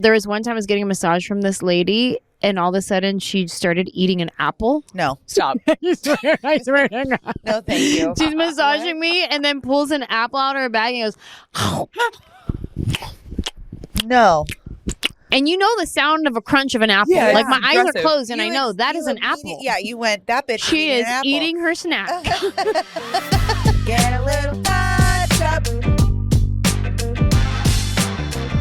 There was one time I was getting a massage from this lady, and all of a sudden she started eating an apple. No. Stop. I swear to God. No, thank you. She's massaging me and then pulls an apple out of her bag and goes, No. and you know the sound of a crunch of an apple. Yeah, like my eyes are aggressive. closed and I know that is an apple. Yeah, you went, that bitch She eating is an apple. eating her snack. Get a little touch up.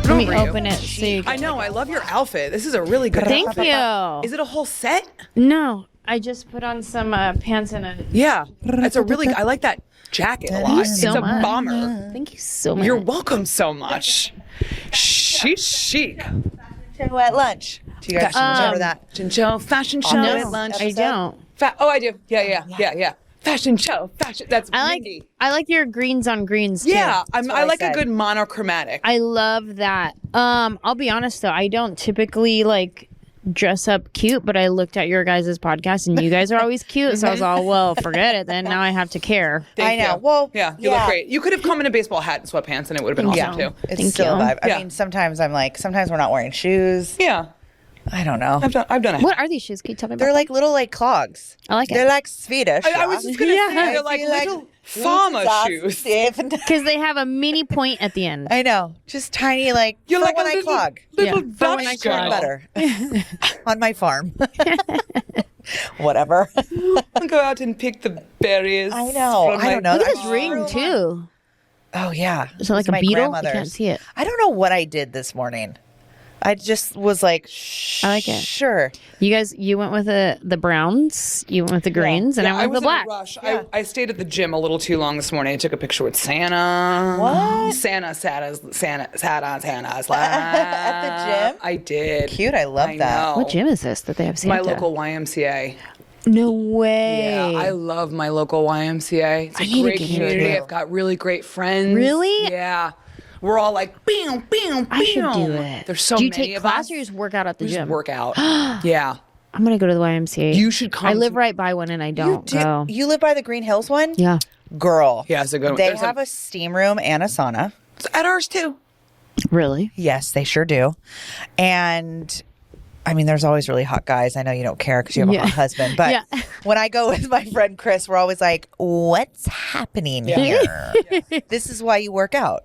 Let me for you. open it so you I can. know. I love your outfit. This is a really good Thank outfit. you. Is it a whole set? No, I just put on some pants and a. Yeah. It's a really, I like that jacket a lot. you It's so a much. bomber. Thank you so much. You're welcome so much. She's chic. Show at lunch. Do you guys remember that? Fashion show, fashion show no, at lunch. I don't. Oh, I do. Yeah. Fashion show, fashion. That's Mindy. I like your greens on greens too. Yeah, what I I like said. a good monochromatic. I love that. I'll be honest though, I don't typically like dress up cute, but I looked at your guys' podcast and you guys are always cute, so I was all, well, forget it then. Now I have to care. Thank I know. you. Well, yeah, you look great. You could have come in a baseball hat and sweatpants, and it would have been Thank awesome you. too. It's Thank still you. a vibe. Yeah. I mean, sometimes I'm like, sometimes we're not wearing shoes. Yeah, I don't know. I've done it. What are these shoes? Can you tell me about They're like little clogs. I like it. They're like Swedish. I was just gonna say they're like little farmer shoes. because they have a mini point at the end. I know. Just tiny, like, You're for like when a I little, clog. little Yeah, for when I Dutch clog. girl. Better. On my farm. Whatever. Go out and pick the berries. I know. from I don't know. Look at That's this ring too. Oh, yeah. Is it like It's a my beetle? I grandmother's. can't see it. I don't know what I did this morning. I just was like, I like it. Sure. You guys, you went with the browns, you went with the greens, and Yeah, I went with was the in a black. rush. Yeah. I stayed at the gym a little too long this morning. I took a picture with Santa. What? Santa's At the gym? I did. Cute. I love that. know. What gym is this that they have Santa? My local YMCA. No way. Yeah, I love my local YMCA. It's I a need to great get here, community. too. I've got really great friends. Really? Yeah. We're all like, bam, bam, bam. I should do it. There's so do you many take of class us. or you just work out at the We just gym? work out. Yeah. I'm gonna go to the YMCA. You should come I live to- right by one and I don't go. You live by the Green Hills one? Yeah. Girl. Yeah, it's a good one. They There's have a steam room and a sauna. It's at ours too. Really? Yes, they sure do. And I mean, there's always really hot guys. I know you don't care because you have Yeah. a hot husband. But Yeah. when I go with my friend Chris, we're always like, what's happening here? This is why you work out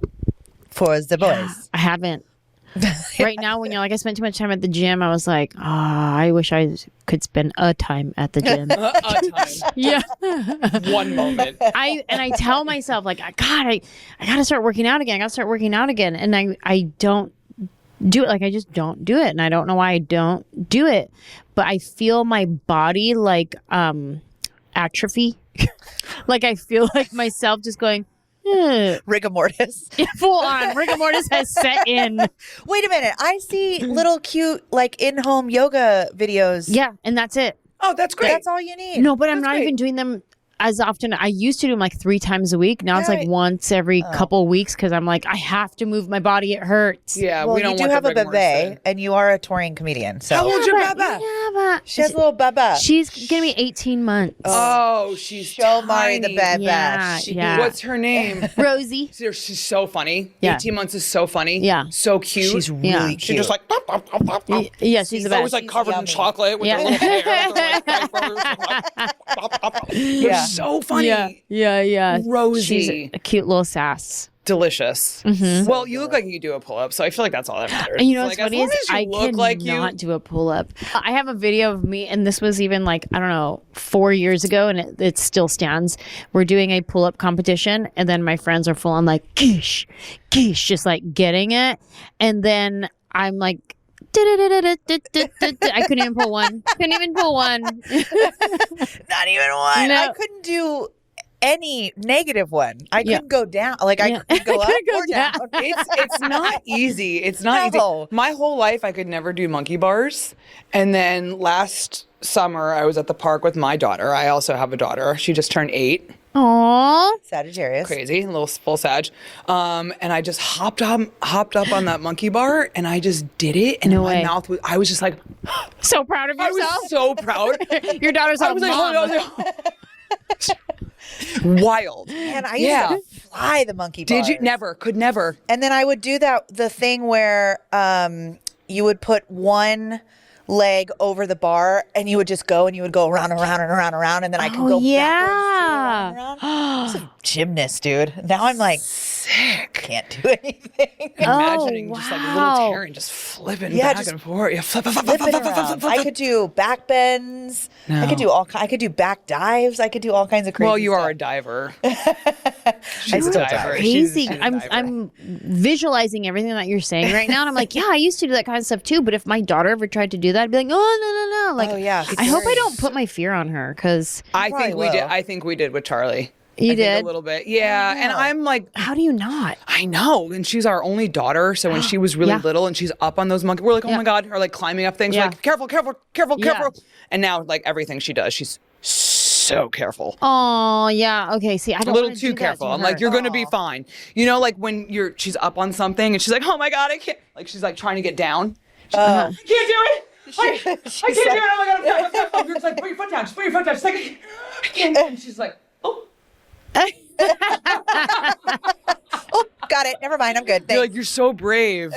for the boys. I haven't. Right now, when you're like, I spent too much time at the gym, I was like, I wish I could spend a time at the gym. Yeah. One moment. I tell myself like, I gotta start working out again. I gotta start working out again. And I don't do it. Like I just don't do it. And I don't know why I don't do it. But I feel my body like atrophy. Like I feel like myself just going, Rigor mortis. full on rigor mortis has set in. Wait a minute. I see little cute, like in-home yoga videos. Yeah, and that's it. Oh, that's great. That's all you need. No, but I'm That's not great. even doing them as often. I used to do them like 3 times a week. Now it's Yeah. like once every couple weeks because I'm like, I have to move my body. It hurts. Yeah, Well, we don't you do want have the a rigor mortis bebe, thing. and you are a touring comedian. So How old's your but- baba? Yeah, but she has a little baba. she's gonna be 18 months. Oh, she's Show Mari the tiny. bebe. Yeah, She- yeah. What's her name? Rosie. She's so funny. Yeah. 18 months is so funny. Yeah. So cute. She's really Yeah. cute. She's just like, Yeah, she's the best. always like covered in yummy. chocolate with Yeah. her little hair. They're Yeah. so funny. Yeah. Rosie. She's a cute little sass. Delicious. Well, you look like you do a pull up, so I feel like that's all that matters. And you know Like, what's funny as long is as you I look cannot like you. do a pull up. I have a video of me, and this was even like I don't know 4 years ago, and it still stands. We're doing a pull up competition, and then my friends are full on like geesh, just like getting it, and then I'm like. I couldn't even pull one. Not even one. No. I couldn't do any negative one. I Yeah. couldn't go down. Like I Yeah. couldn't go up couldn't go or down. down. It's not easy. It's not No. easy. My whole life, I could never do monkey bars. And then last summer, I was at the park with my daughter. I also have a daughter. She just turned 8. Aww. Sagittarius. Crazy, a little full Sag. And I just hopped up on that monkey bar, and I just did it. And No my way. mouth was, I was just like, So proud of I yourself. was so proud. Your daughter's I all was like, mom. wild. And I used Yeah. to fly the monkey Did you? bars. Never. Could never. And then I would do the thing where you would put one leg over the bar and you would just go and you would go around and around and around and around and then I could go backwards around and around. I was a gymnast, dude. Now I'm like Sick. can't do anything. Imagining just like a little Taryn just flipping back just and forth. Yeah, flip. Flipping around. I could do back bends. I could do I could do back dives. I could do all kinds of crazy Well, you are stuff. a diver. I still dive. Crazy. She's a diver. I'm visualizing everything that you're saying right now, and I'm like, yeah, I used to do that kind of stuff too. But if my daughter ever tried to do that, I'd be like, oh no. Like, Oh, yeah. I hope I don't put my fear on her because I probably think we did. will. I think we did with Charlie. you I think did. a little bit. Yeah. And I'm like, How do you not? I know. And she's our only daughter. So when she was really Yeah. little and she's up on those monkeys, we're like, oh Yeah. my God. Or like climbing up things. Yeah. We're like, careful. Yeah. And now like everything she does, she's so careful. Oh yeah. Okay. See, I don't A little wanna too do that careful. to I'm like, her. you're going to be fine. You know, like when she's up on something and she's like, oh my God, I can't. Like she's like trying to get down. She's like, I can't do it. I can't do it. Oh my God. I'm You're just like, put your foot down. Just put your foot down. She's like, I can't. And she's like, oh. Oh, got it. Never mind. I'm good. You're Thanks. like, you're so brave.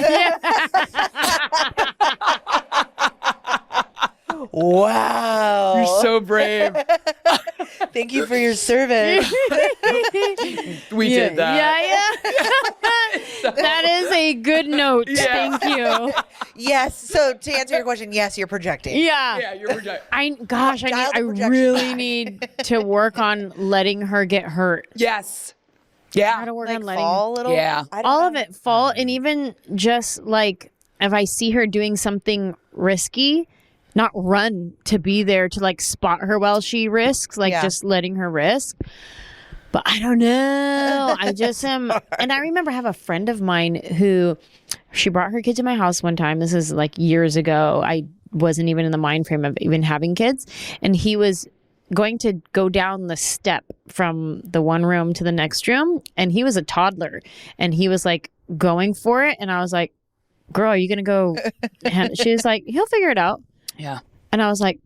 Wow. You're so brave. Thank you for your service. We did that. Yeah. That is a good note. Yeah. Thank you. Yes. So to answer your question, yes, you're projecting. Yeah. Yeah, you're projecting. I Dial the projection really back. need to work on letting her get hurt. Yes. How Yeah. to work Like on letting fall a little. Yeah. I don't all know. of it fall, and even just like if I see her doing something risky, not run to be there to like spot her while she risks, like Yeah. just letting her risk. But I don't know. I just am. And I remember I have a friend of mine who she brought her kid to my house one time. This is like years ago. I wasn't even in the mind frame of even having kids. And he was going to go down the step from the one room to the next room. And he was a toddler. And he was like going for it. And I was like, girl, are you going to go? And she was like, he'll figure it out. Yeah. And I was like,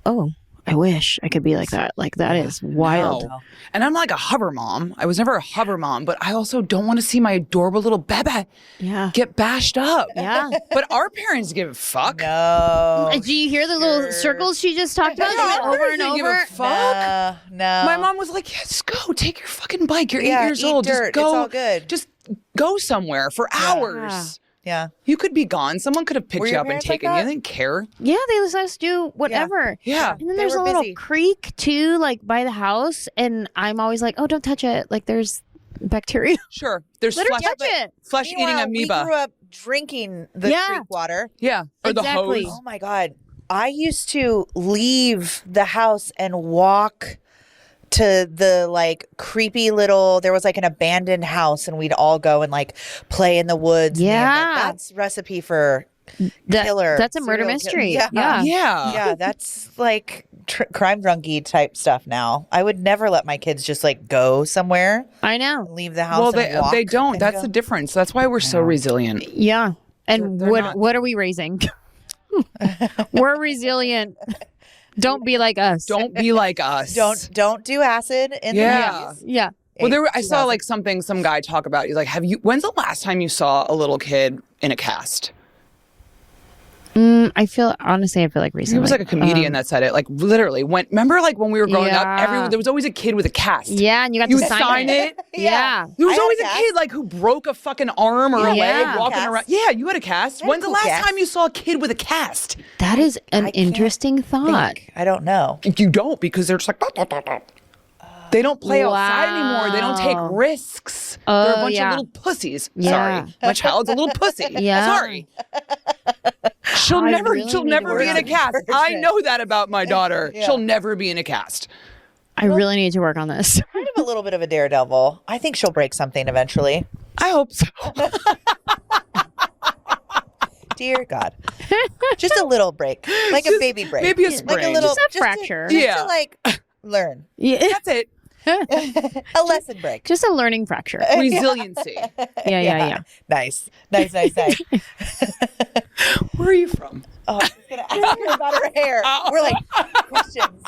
oh, I wish I could be like that. Like, that is wild. No. And I'm like a hover mom. I was never a hover mom, but I also don't want to see my adorable little bebe Yeah. get bashed up. Yeah. But our parents give a fuck. No. Do you hear the little circles she just talked about? Yeah, She went our over parents and didn't give over. a fuck. No. My mom was like, yeah, just go. Take your fucking bike. You're Yeah, 8 years eat old. dirt. Just go. It's all good. Just go somewhere for hours. Yeah. You could be gone. Someone could have picked Were you your up and parents like taken you. that? They didn't care. Yeah, they let us do whatever. Yeah. And then They there's were a little busy. creek too, like by the house. And I'm always like, oh, don't touch it. Like there's bacteria. Sure. There's Let her flesh, touch it. flesh eating Meanwhile, amoeba. We grew up drinking the Yeah. creek water. Yeah. Or Exactly. the hose. Oh my God. I used to leave the house and walk to the like creepy little, there was like an abandoned house and we'd all go and like play in the woods. and Yeah. that's recipe for killer. That's a murder serial mystery. kill- Yeah. Yeah. Yeah, that's like crime junkie type stuff now. I would never let my kids just like go somewhere I know. and leave the house. Well, and walk they don't. and That's go. the difference. That's why we're so resilient. Yeah. And They're what not- what are we raising? We're resilient. Don't be like us. Don't be like us. Don't do acid in Yeah. the movies. Yeah. Well, I saw 2000. like some guy talk about. He's like, when's the last time you saw a little kid in a cast? I feel like recently. He was like a comedian that said it. Like literally, remember like when we were growing up, Yeah. there was always a kid with a cast. Yeah, and you got You to would sign, sign it. Yeah. There was I had always a a cast. kid like who broke a fucking arm or a Yeah. leg walking Cast. around. Yeah, you had a cast. had a When's the cool last cast. time you saw a kid with a cast? That is an I can't interesting thought. I don't know. You don't because they're just like. They don't play outside anymore. They don't take Wow. risks. Oh, They're a bunch yeah. of little pussies. Yeah. Sorry, my child's a little pussy. Yeah. Sorry. She'll I never really need to be work in a on cast. that. I know that about my daughter. Yeah. She'll never be in a cast. I really need to work on this. Kind of a little bit of a daredevil. I think she'll break something eventually. I hope so. Dear God. Just a little break. Like a baby break. Maybe a Like sprain. a little Just a fracture. Just Yeah. to like learn. Yeah. That's it. A lesson break. Just a learning fracture. Resiliency. Yeah. Nice. Nice. Where are you from? Oh, I was going to ask her about her hair. We're like, questions.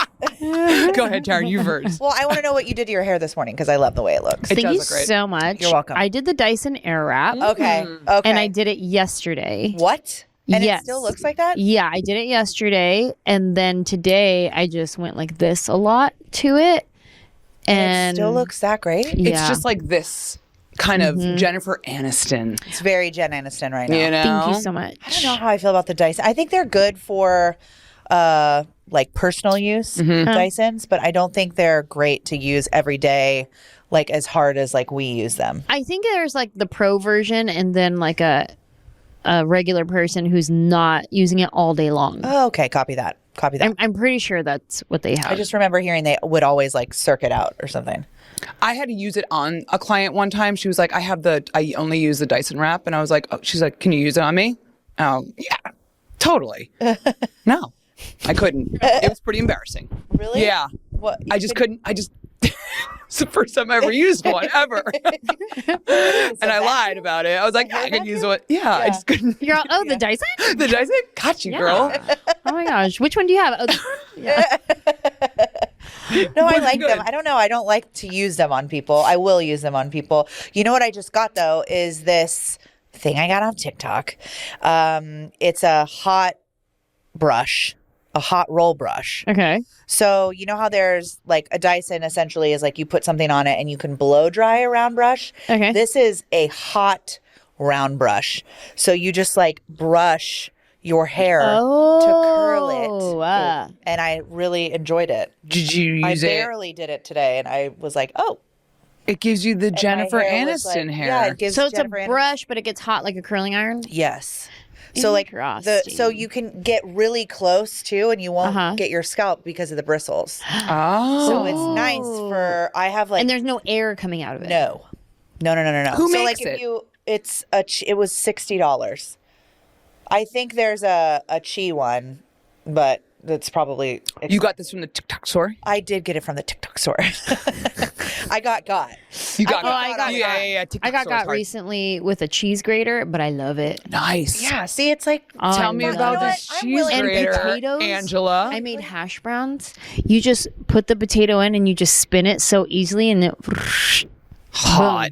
Go ahead, Taryn. You first. Well, I want to know what you did to your hair this morning because I love the way it looks. It Thank does you look great. so much. You're welcome. I did the Dyson Airwrap. Okay. Okay. And I did it yesterday. What? And Yes. it still looks like that? Yeah, I did it yesterday, and then today I just went like this a lot to it, and it still looks that great? Yeah. It's just like this kind of Jennifer Aniston. It's very Jen Aniston right now. You know? Thank you so much. I don't know how I feel about the Dyson. I think they're good for like personal use Dysons, but I don't think they're great to use every day, like as hard as like we use them. I think there's like the pro version, and then like a regular person who's not using it all day long. Oh, okay, copy that. I'm pretty sure that's what they have. I just remember hearing they would always like circuit out or something. I had to use it on a client one time. She was like, I only use the Dyson wrap. And I was like, oh, she's like, can you use it on me? Oh, yeah, totally. No, I couldn't. It was pretty embarrassing. Really? Yeah. What? I just couldn't. It's the first time I ever used one ever. And I lied about it. I was like, I could use one. Yeah, I just couldn't. You're all, the Dyson? The Dyson? Got you, girl. Oh my gosh. Which one do you have? Oh, yeah. No, I Was it like them. good? I don't know. I don't like to use them on people. I will use them on people. You know what I just got though is this thing I got on TikTok. It's a hot brush, a hot roll brush. Okay. So you know how there's like a Dyson essentially is like you put something on it and you can blow dry a round brush. Okay. This is a hot round brush. So you just like brush your hair to curl it. And I really enjoyed it. Did you I use it? barely did it today, and I was like, "Oh." It gives you the And my Jennifer hair was Aniston like- hair. Yeah, it gives So it's Jennifer a brush, but it gets hot like a curling iron? Yes. So like so you can get really close too, and you won't get your scalp because of the bristles. Oh. So it's nice for I have like And there's no air coming out of it. no. Who so makes like it? if you it was $60. I think there's a Chi one, but that's probably You got this from the TikTok store? I did get it from the TikTok store. I got. You got I got yeah. TikTok I got store is hard. recently with a cheese grater, but I love it. Nice. Yeah, see, it's like Tell me love about it. this I'm cheese willing to grater, potatoes. Angela. I made hash browns. You just put the potato in and you just spin it so easily, and it Hot.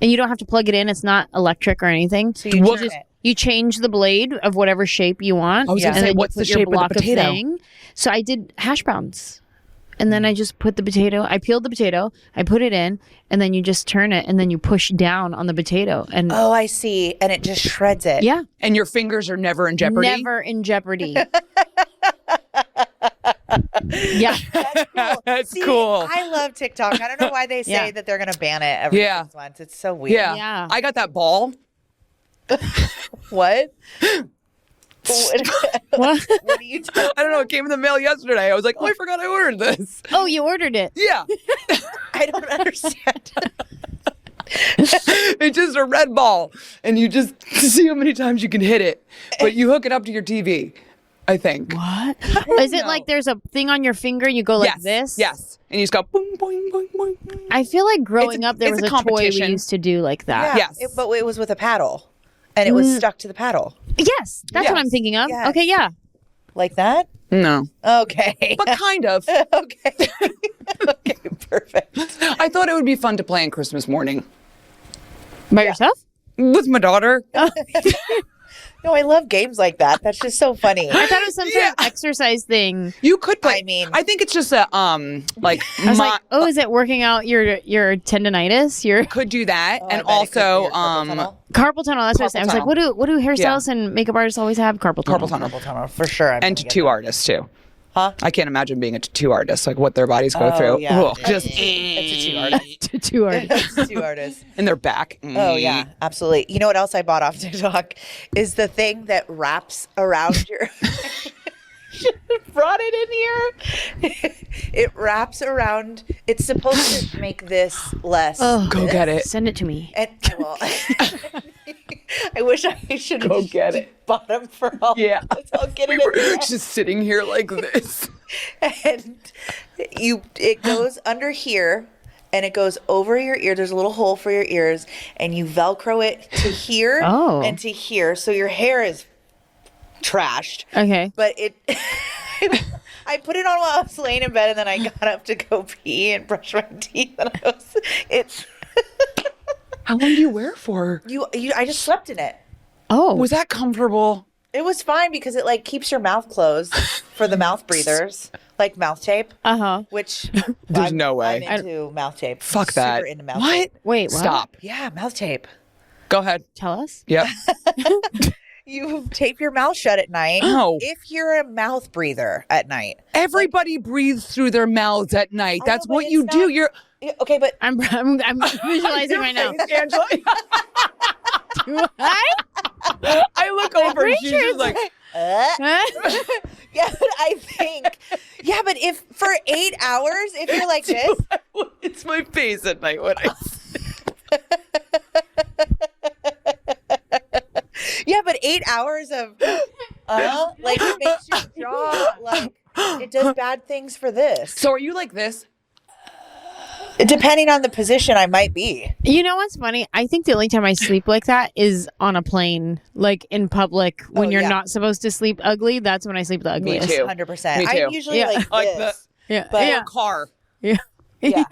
and you don't have to plug it in. It's not electric or anything. So you What turn is- it. You change the blade of whatever shape you want. I was gonna and say, then you what's the put your shape of the block potato? thing. So I did hash browns. And then I just put the potato, I peeled the potato, I put it in, and then you just turn it, and then you push down on the potato. And Oh, I see. And it just shreds it. yeah, And your fingers are never in jeopardy? never in jeopardy. Yeah. That's cool. That's See, cool. I love TikTok. I don't know why they say Yeah. that they're going to ban it every Yeah. 6 months. It's so weird. Yeah. Yeah. I got that ball. What? What? What are you talking I don't know. It came in the mail yesterday. I was like, oh, I forgot I ordered this. Oh, you ordered it. Yeah. I don't understand. It's just a red ball. And you just see how many times you can hit it. But you hook it up to your TV, I think. What? Is it like there's a thing on your finger and you go like Yes. this? Yes. And you just go boing, boing, boing, boing. I feel like growing up there it's was a a toy we competition. used to do like that. Yeah, Yes. but it was with a paddle. And it was stuck to the paddle. Yes, that's what Yes. I'm thinking of. Yes. Okay, yeah. Like that? No. Okay. But kind of. Okay. Okay, perfect. I thought it would be fun to play on Christmas morning By yourself? with my daughter. No, I love games like that. That's just so funny. I thought it was some sort of exercise thing. You could play. I mean- I think it's just a like I was like, oh, is it working out your tendonitis? Your could do that, Oh, and I bet it could be also your carpal tunnel. carpal tunnel. That's what I said. I was like, tunnel. what do hairstylists and makeup artists always have? Carpal tunnel. carpal tunnel, Carpal tunnel, for sure. I'm and gonna get tattoo that. artists too. Huh? I can't imagine being a tattoo artist, like what their bodies go through. yeah. Ugh, just It's a two artist. Tattoo artist. It's two artists. in their back. Oh yeah, absolutely. You know what else I bought off TikTok is the thing that wraps around your. Should have brought it in here. It wraps around. It's supposed to make this less. Oh, Go get it. Send it to me. And well, I wish I should Go get it. bought them for all. Yeah. I'll get We it. were in there. just sitting here like this. And it goes under here and it goes over your ear. There's a little hole for your ears, and you Velcro it to here Oh. and to here, so your hair is trashed. Okay. But it, I put it on while I was laying in bed, and then I got up to go pee and brush my teeth, and it's How long do you wear for? I just slept in it. Oh. Was that comfortable? It was fine because it like keeps your mouth closed for the mouth breathers, like mouth tape. Which There's no way. I'm into mouth tape. Fuck that. Super into mouth tape. Wait, what? Stop. Yeah, mouth tape. Go ahead. Tell us. Yep. You tape your mouth shut at night. Oh. If you're a mouth breather at night. Everybody breathes through their mouths at night. That's know, but what you it's do. not- You're Okay, but I'm visualizing right now. Angela. Do I? I look over and she's just like, yeah, but I think, yeah, but if for 8 hours, if you're like this, it's my face at night when I. yeah, but 8 hours of, like it makes your jaw like it does bad things for this. So are you like this? Depending on the position, I might be. You know what's funny? I think the only time I sleep like that is on a plane, like in public when you're yeah. not supposed to sleep ugly. That's when I sleep the ugliest. too. 100%. Me too. I'm usually Yeah. like Like this. Yeah. But- yeah. Car. Yeah. Yeah.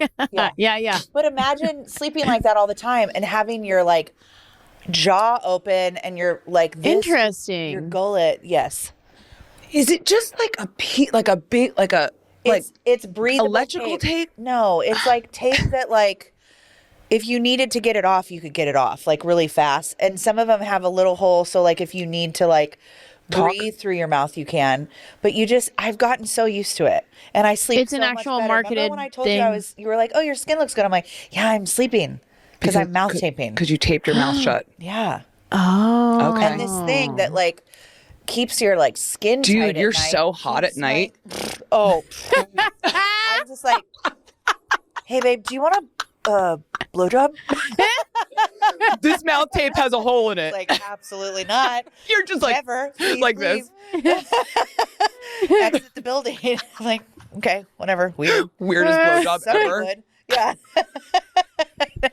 Yeah. But imagine sleeping like that all the time and having your like jaw open and you're like this, Interesting. your gullet. Yes. Is it just like a big It's breathable electrical tape? No, it's like tape that like if you needed to get it off, you could get it off like really fast. And some of them have a little hole, so like if you need to like breathe through your mouth, you can. But I've gotten so used to it, and I sleep. It's an so much actual better. marketed Remember when I told thing. you were like, oh, your skin looks good. I'm like, yeah, I'm sleeping because I'm mouth taping. Because you taped your mouth shut. Yeah. Oh. Okay. And this thing that like keeps your like skin. Dude, tight at you're night, so hot at keeps, night. like, oh, I'm just like, hey babe, do you want a blowjob? This mouth tape has a hole in it. Like, absolutely not. You're just like Never. Please like leave. this. Exit the building. I'm like, okay, whatever. Weird. Weirdest blowjob Somebody ever. would. Yeah.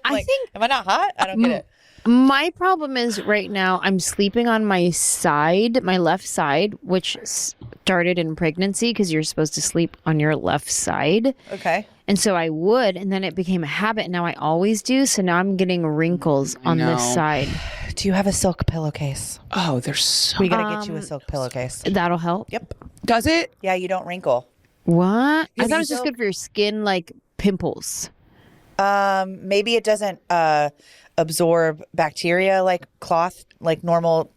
I think am I not hot? I don't get it. my problem is right now I'm sleeping on my side, my left side, which started in pregnancy because you're supposed to sleep on your left side. Okay. And so I would, and then it became a habit, and now I always do. So now I'm getting wrinkles on this know. side. Do you have a silk pillowcase? Oh, there's so. We gotta get you a silk pillowcase. That'll help. Yep. Does it? Yeah, you don't wrinkle. What? I thought it was you just good for your skin, like pimples. Maybe it doesn't absorb bacteria like cloth, like normal.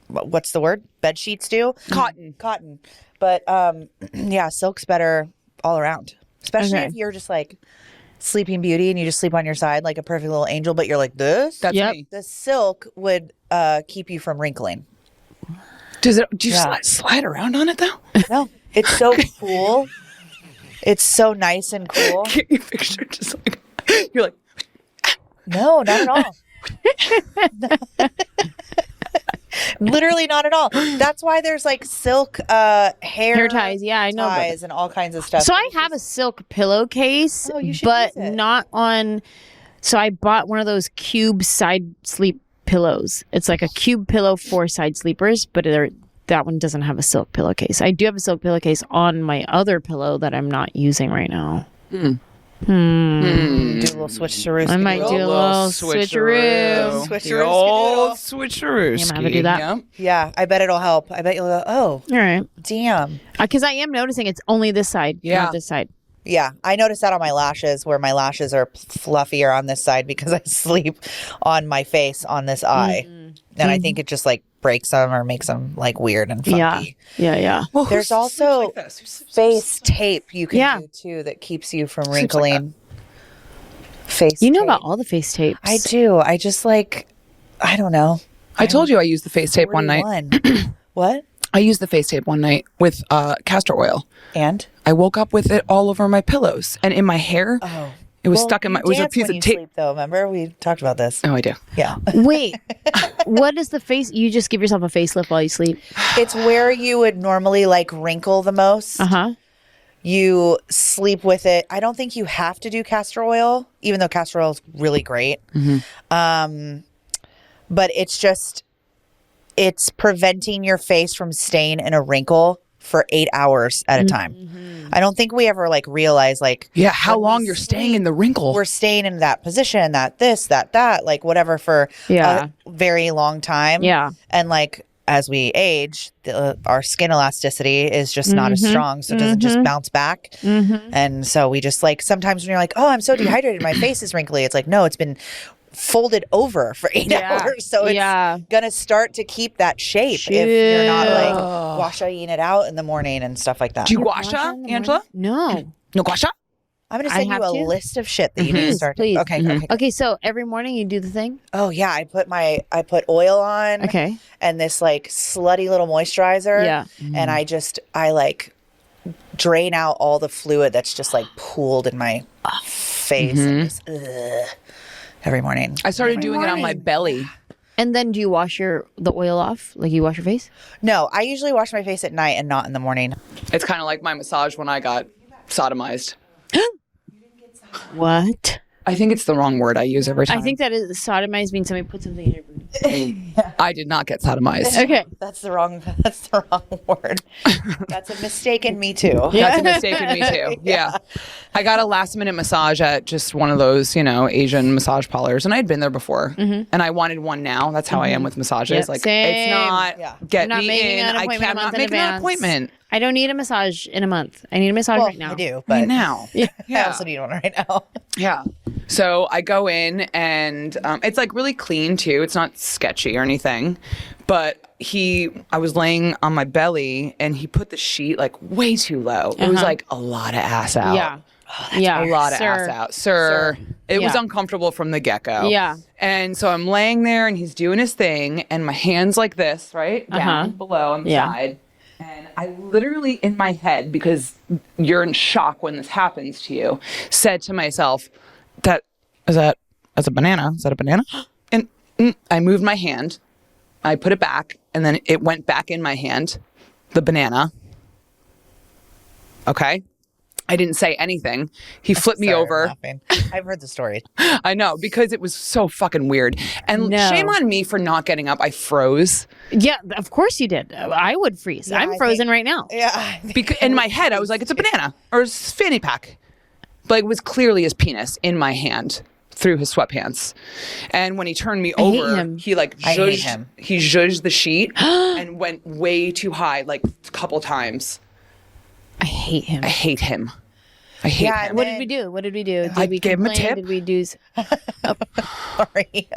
What's the word? Bed sheets do. Cotton. But yeah, silk's better all around. Especially Okay. if you're just like Sleeping Beauty and you just sleep on your side like a perfect little angel, but you're like this. That's Yep. me. The silk would keep you from wrinkling. Does it? Do you Yeah. slide around on it though? No, it's so cool. It's so nice and cool. Get your picture just like you're like. No, not at all. Literally not at all. That's why there's like silk hair ties. Yeah, I know about ties and all kinds of stuff. So I have a silk pillowcase, Oh, you should but use it. not on. So I bought one of those cube side sleep pillows. It's like a cube pillow for side sleepers, but that one doesn't have a silk pillowcase. I do have a silk pillowcase on my other pillow that I'm not using right now. do a little switcheroo. I might do a little switcheroo. The old switcheroo. I'm gonna have to do that. Yeah. Yeah, I bet it'll help. I bet you'll go, oh, All right, damn. because I am noticing it's only this side, Yeah. not this side. Yeah, I noticed that on my lashes, where my lashes are fluffier on this side because I sleep on my face on this eye, and I think it just like breaks them or makes them like weird and funky. Yeah. Well, There's who also sleeps like this? Who sleeps- face tape you can Yeah. do too that keeps you from Sleeps like wrinkling. Face You know tape. about all the face tapes. I do. I just like, I don't know. I told you I used the face tape one night. 41. What? I used the face tape one night with castor oil. And? I woke up with it all over my pillows and in my hair. Oh. It was stuck in my. It was a piece when of you tape. sleep, though. Remember we talked about this. Oh, I do. Yeah. Wait, what is the face? You just give yourself a facelift while you sleep. It's where you would normally like wrinkle the most. Uh-huh. You sleep with it. I don't think you have to do castor oil, even though castor oil is really great. But it's preventing your face from staying in a wrinkle for 8 hours at a time. I don't think we ever like realize like Yeah, how when we long you're staying in the wrinkle. we're staying in that position, that this, that, like whatever for Yeah. a very long time. Yeah. And like as we age, our skin elasticity is just not as strong. So it doesn't just bounce back. And so we just like, sometimes when you're like, oh, I'm so dehydrated, my face is wrinkly. It's like, no, it's been folded over for 8 hours. So it's going to start to keep that shape if you're not like guasha-ing it out in the morning and stuff like that. Do you guasha, Anjelah? No. No guasha? I'm going to send you a list of shit that you need to start. Please. Okay. Okay, so every morning you do the thing? Oh yeah, I put oil on. Okay. And this like slutty little moisturizer. Yeah. And I like drain out all the fluid that's just like pooled in my face and just, every morning. I started doing it on my belly. And then do you wash the oil off? Like you wash your face? No, I usually wash my face at night and not in the morning. It's kind of like my massage when I got sodomized. What? I think it's the wrong word I use every time. I think that is sodomized means somebody put something in your booty. I did not get sodomized. Okay. That's the wrong word. That's a mistake in me too. That's a mistake in me too. Yeah. I got a last minute massage at just one of those, Asian massage parlors. And I'd been there before. And I wanted one now. That's how I am with massages. Yep, like same. it's not get I'm not me making in. an I appointment a cannot month in make an advance. appointment. I don't need a massage in a month. I need a massage right now. I do, Right but now. I also need one right now. Yeah. So I go in and it's like really clean too. It's not sketchy or anything. But I was laying on my belly and he put the sheet like way too low. It was like a lot of ass out. Yeah. Yeah. A lot of ass out. Sir. It was uncomfortable from the get-go. Yeah. And so I'm laying there and he's doing his thing and my hand's like this, right? Down below on the side. And I literally in my head, because you're in shock when this happens to you, said to myself, that's a banana. Is that a banana? And I moved my hand. I put it back and then it went back in my hand, the banana. Okay. I didn't say anything. He flipped me over. I've heard the story. I know, because it was so fucking weird. And shame on me for not getting up. I froze. Yeah, of course you did. I would freeze. Yeah, I'm frozen right now. Yeah. Because in my head, I was like, it's a banana or a fanny pack. But it was clearly his penis in my hand through his sweatpants. And when he turned me over, he like zhuzhed the sheet and went way too high, like a couple times. I hate him. I hate him. I hate him. What did we do? Did we gave him a complain? tip. Did we do Sorry.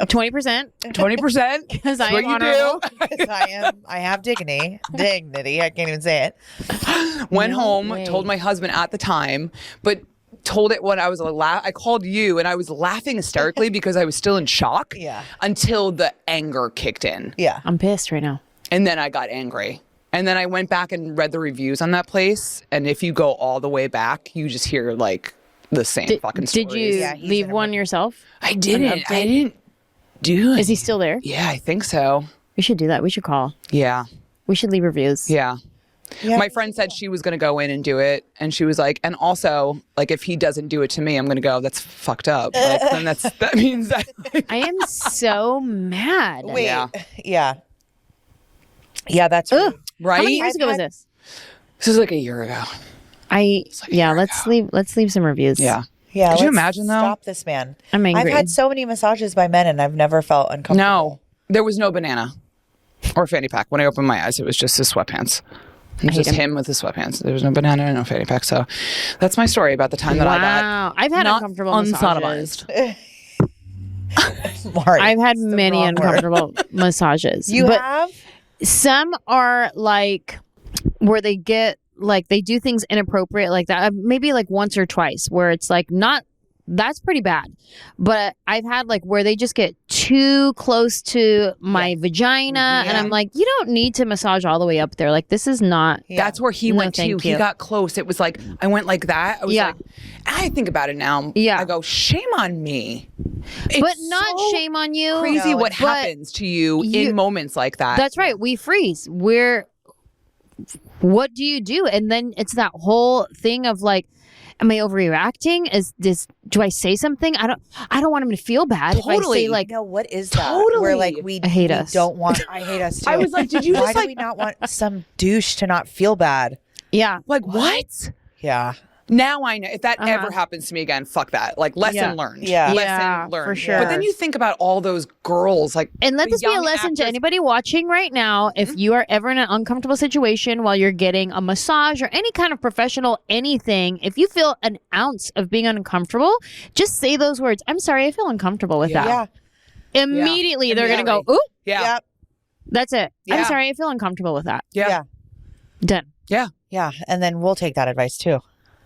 20%? 20%? Because I what am you honorable. do. I have dignity. I can't even say it. Went home, told my husband at the time, but told it when I was I called you and I was laughing hysterically because I was still in shock. Yeah. Until the anger kicked in. Yeah. I'm pissed right now. And then I got angry. And then I went back and read the reviews on that place. And if you go all the way back, you just hear like the same fucking stories. Did you leave one yourself? I didn't. I didn't do it. Is he still there? Yeah, I think so. We should do that. We should call. Yeah. We should leave reviews. Yeah. My friend said she was going to go in and do it. And she was like, and also, like, if he doesn't do it to me, I'm going to go, that's fucked up. Like, then that means that. I am so mad. Wait. Yeah. Yeah, that's rude. Right? How many years ago was this? This is like a year ago. Let's leave some reviews. Yeah. Yeah. Could you let's imagine though? Stop this man. I'm angry. I've had so many massages by men and I've never felt uncomfortable. No, there was no banana or fanny pack. When I opened my eyes, it was just his sweatpants. It was just him with his sweatpants. There was no banana and no fanny pack. So that's my story about the time that I got. Wow. I've had uncomfortable massages. I've had many uncomfortable massages. You have? Some are like where they get like they do things inappropriate like that. Maybe like once or twice where it's like not. That's pretty bad. But I've had like where they just get too close to my vagina and I'm like, you don't need to massage all the way up there. Like this is not. That's where he went to. He got close. It was like, I went like that. I was like, I think about it now. Yeah. I go, shame on me. But not shame on you. Crazy what happens to you in moments like that. That's right. We freeze. What do you do? And then it's that whole thing of like, am I overreacting? Do I say something? I don't want him to feel bad. Totally. If I say like, no, what is that? Totally. Where like I hate us. Don't want. I hate us too. I was like, did you Why just do like we not want some douche to not feel bad? yeah, like what? Yeah. Now I know if that ever happens to me again, fuck that. Like lesson learned. Yeah. Lesson learned. For sure. But then you think about all those girls like and let the this be a young lesson to actors- anybody watching right now. If you are ever in an uncomfortable situation while you're getting a massage or any kind of professional anything, if you feel an ounce of being uncomfortable, just say those words. I'm sorry, I feel uncomfortable with that. Yeah. Immediately they're going to go, ooh, Yeah. Yep. that's it. Yeah. I'm sorry, I feel uncomfortable with that. Yeah. Yeah. Done. Yeah. Yeah. And then we'll take that advice too.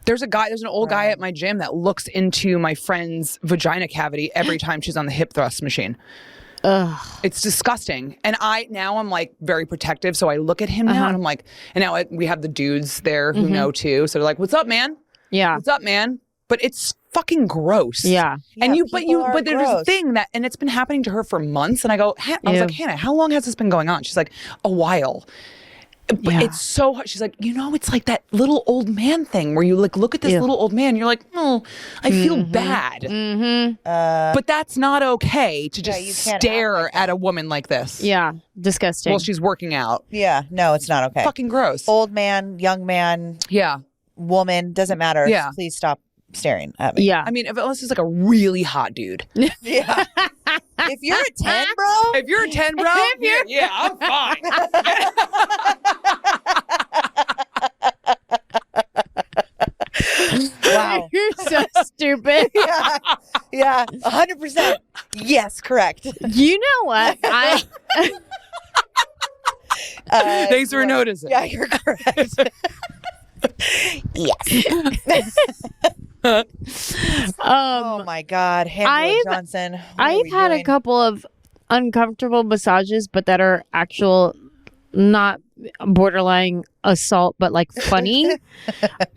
There's an old guy at my gym that looks into my friend's vagina cavity every time she's on the hip thrust machine. Ugh. It's disgusting. And I'm like very protective. So I look at him now and I'm like, and now we have the dudes there who know too. So they're like, what's up, man? Yeah. What's up, man? But it's fucking gross. Yeah. And Yeah, but there's a gross. thing that, and it's been happening to her for months. And I was like, Hannah, how long has this been going on? She's like, a while. But it's so hard. She's like, it's like that little old man thing where you like look at this little old man. You're like, oh, I feel bad. But that's not okay to just you can't stare act like at a woman like this. Yeah. Disgusting. While she's working out. Yeah. No, it's not okay. Fucking gross. Old man, young man, Yeah. woman, doesn't matter. Yeah. Please stop staring at me. yeah. I mean, unless it's like a really hot dude. Yeah. If you're a 10, bro. If you're a 10, bro, yeah, I'm fine. Wow. You're so stupid. Yeah. Yeah. 100%. Yes, correct. You know what? Thanks for noticing. Yeah, you're correct. Yes. Oh my God. Anjelah Johnson. What are I've we had a doing? couple of uncomfortable massages, but that are actual, not borderline assault, but like funny.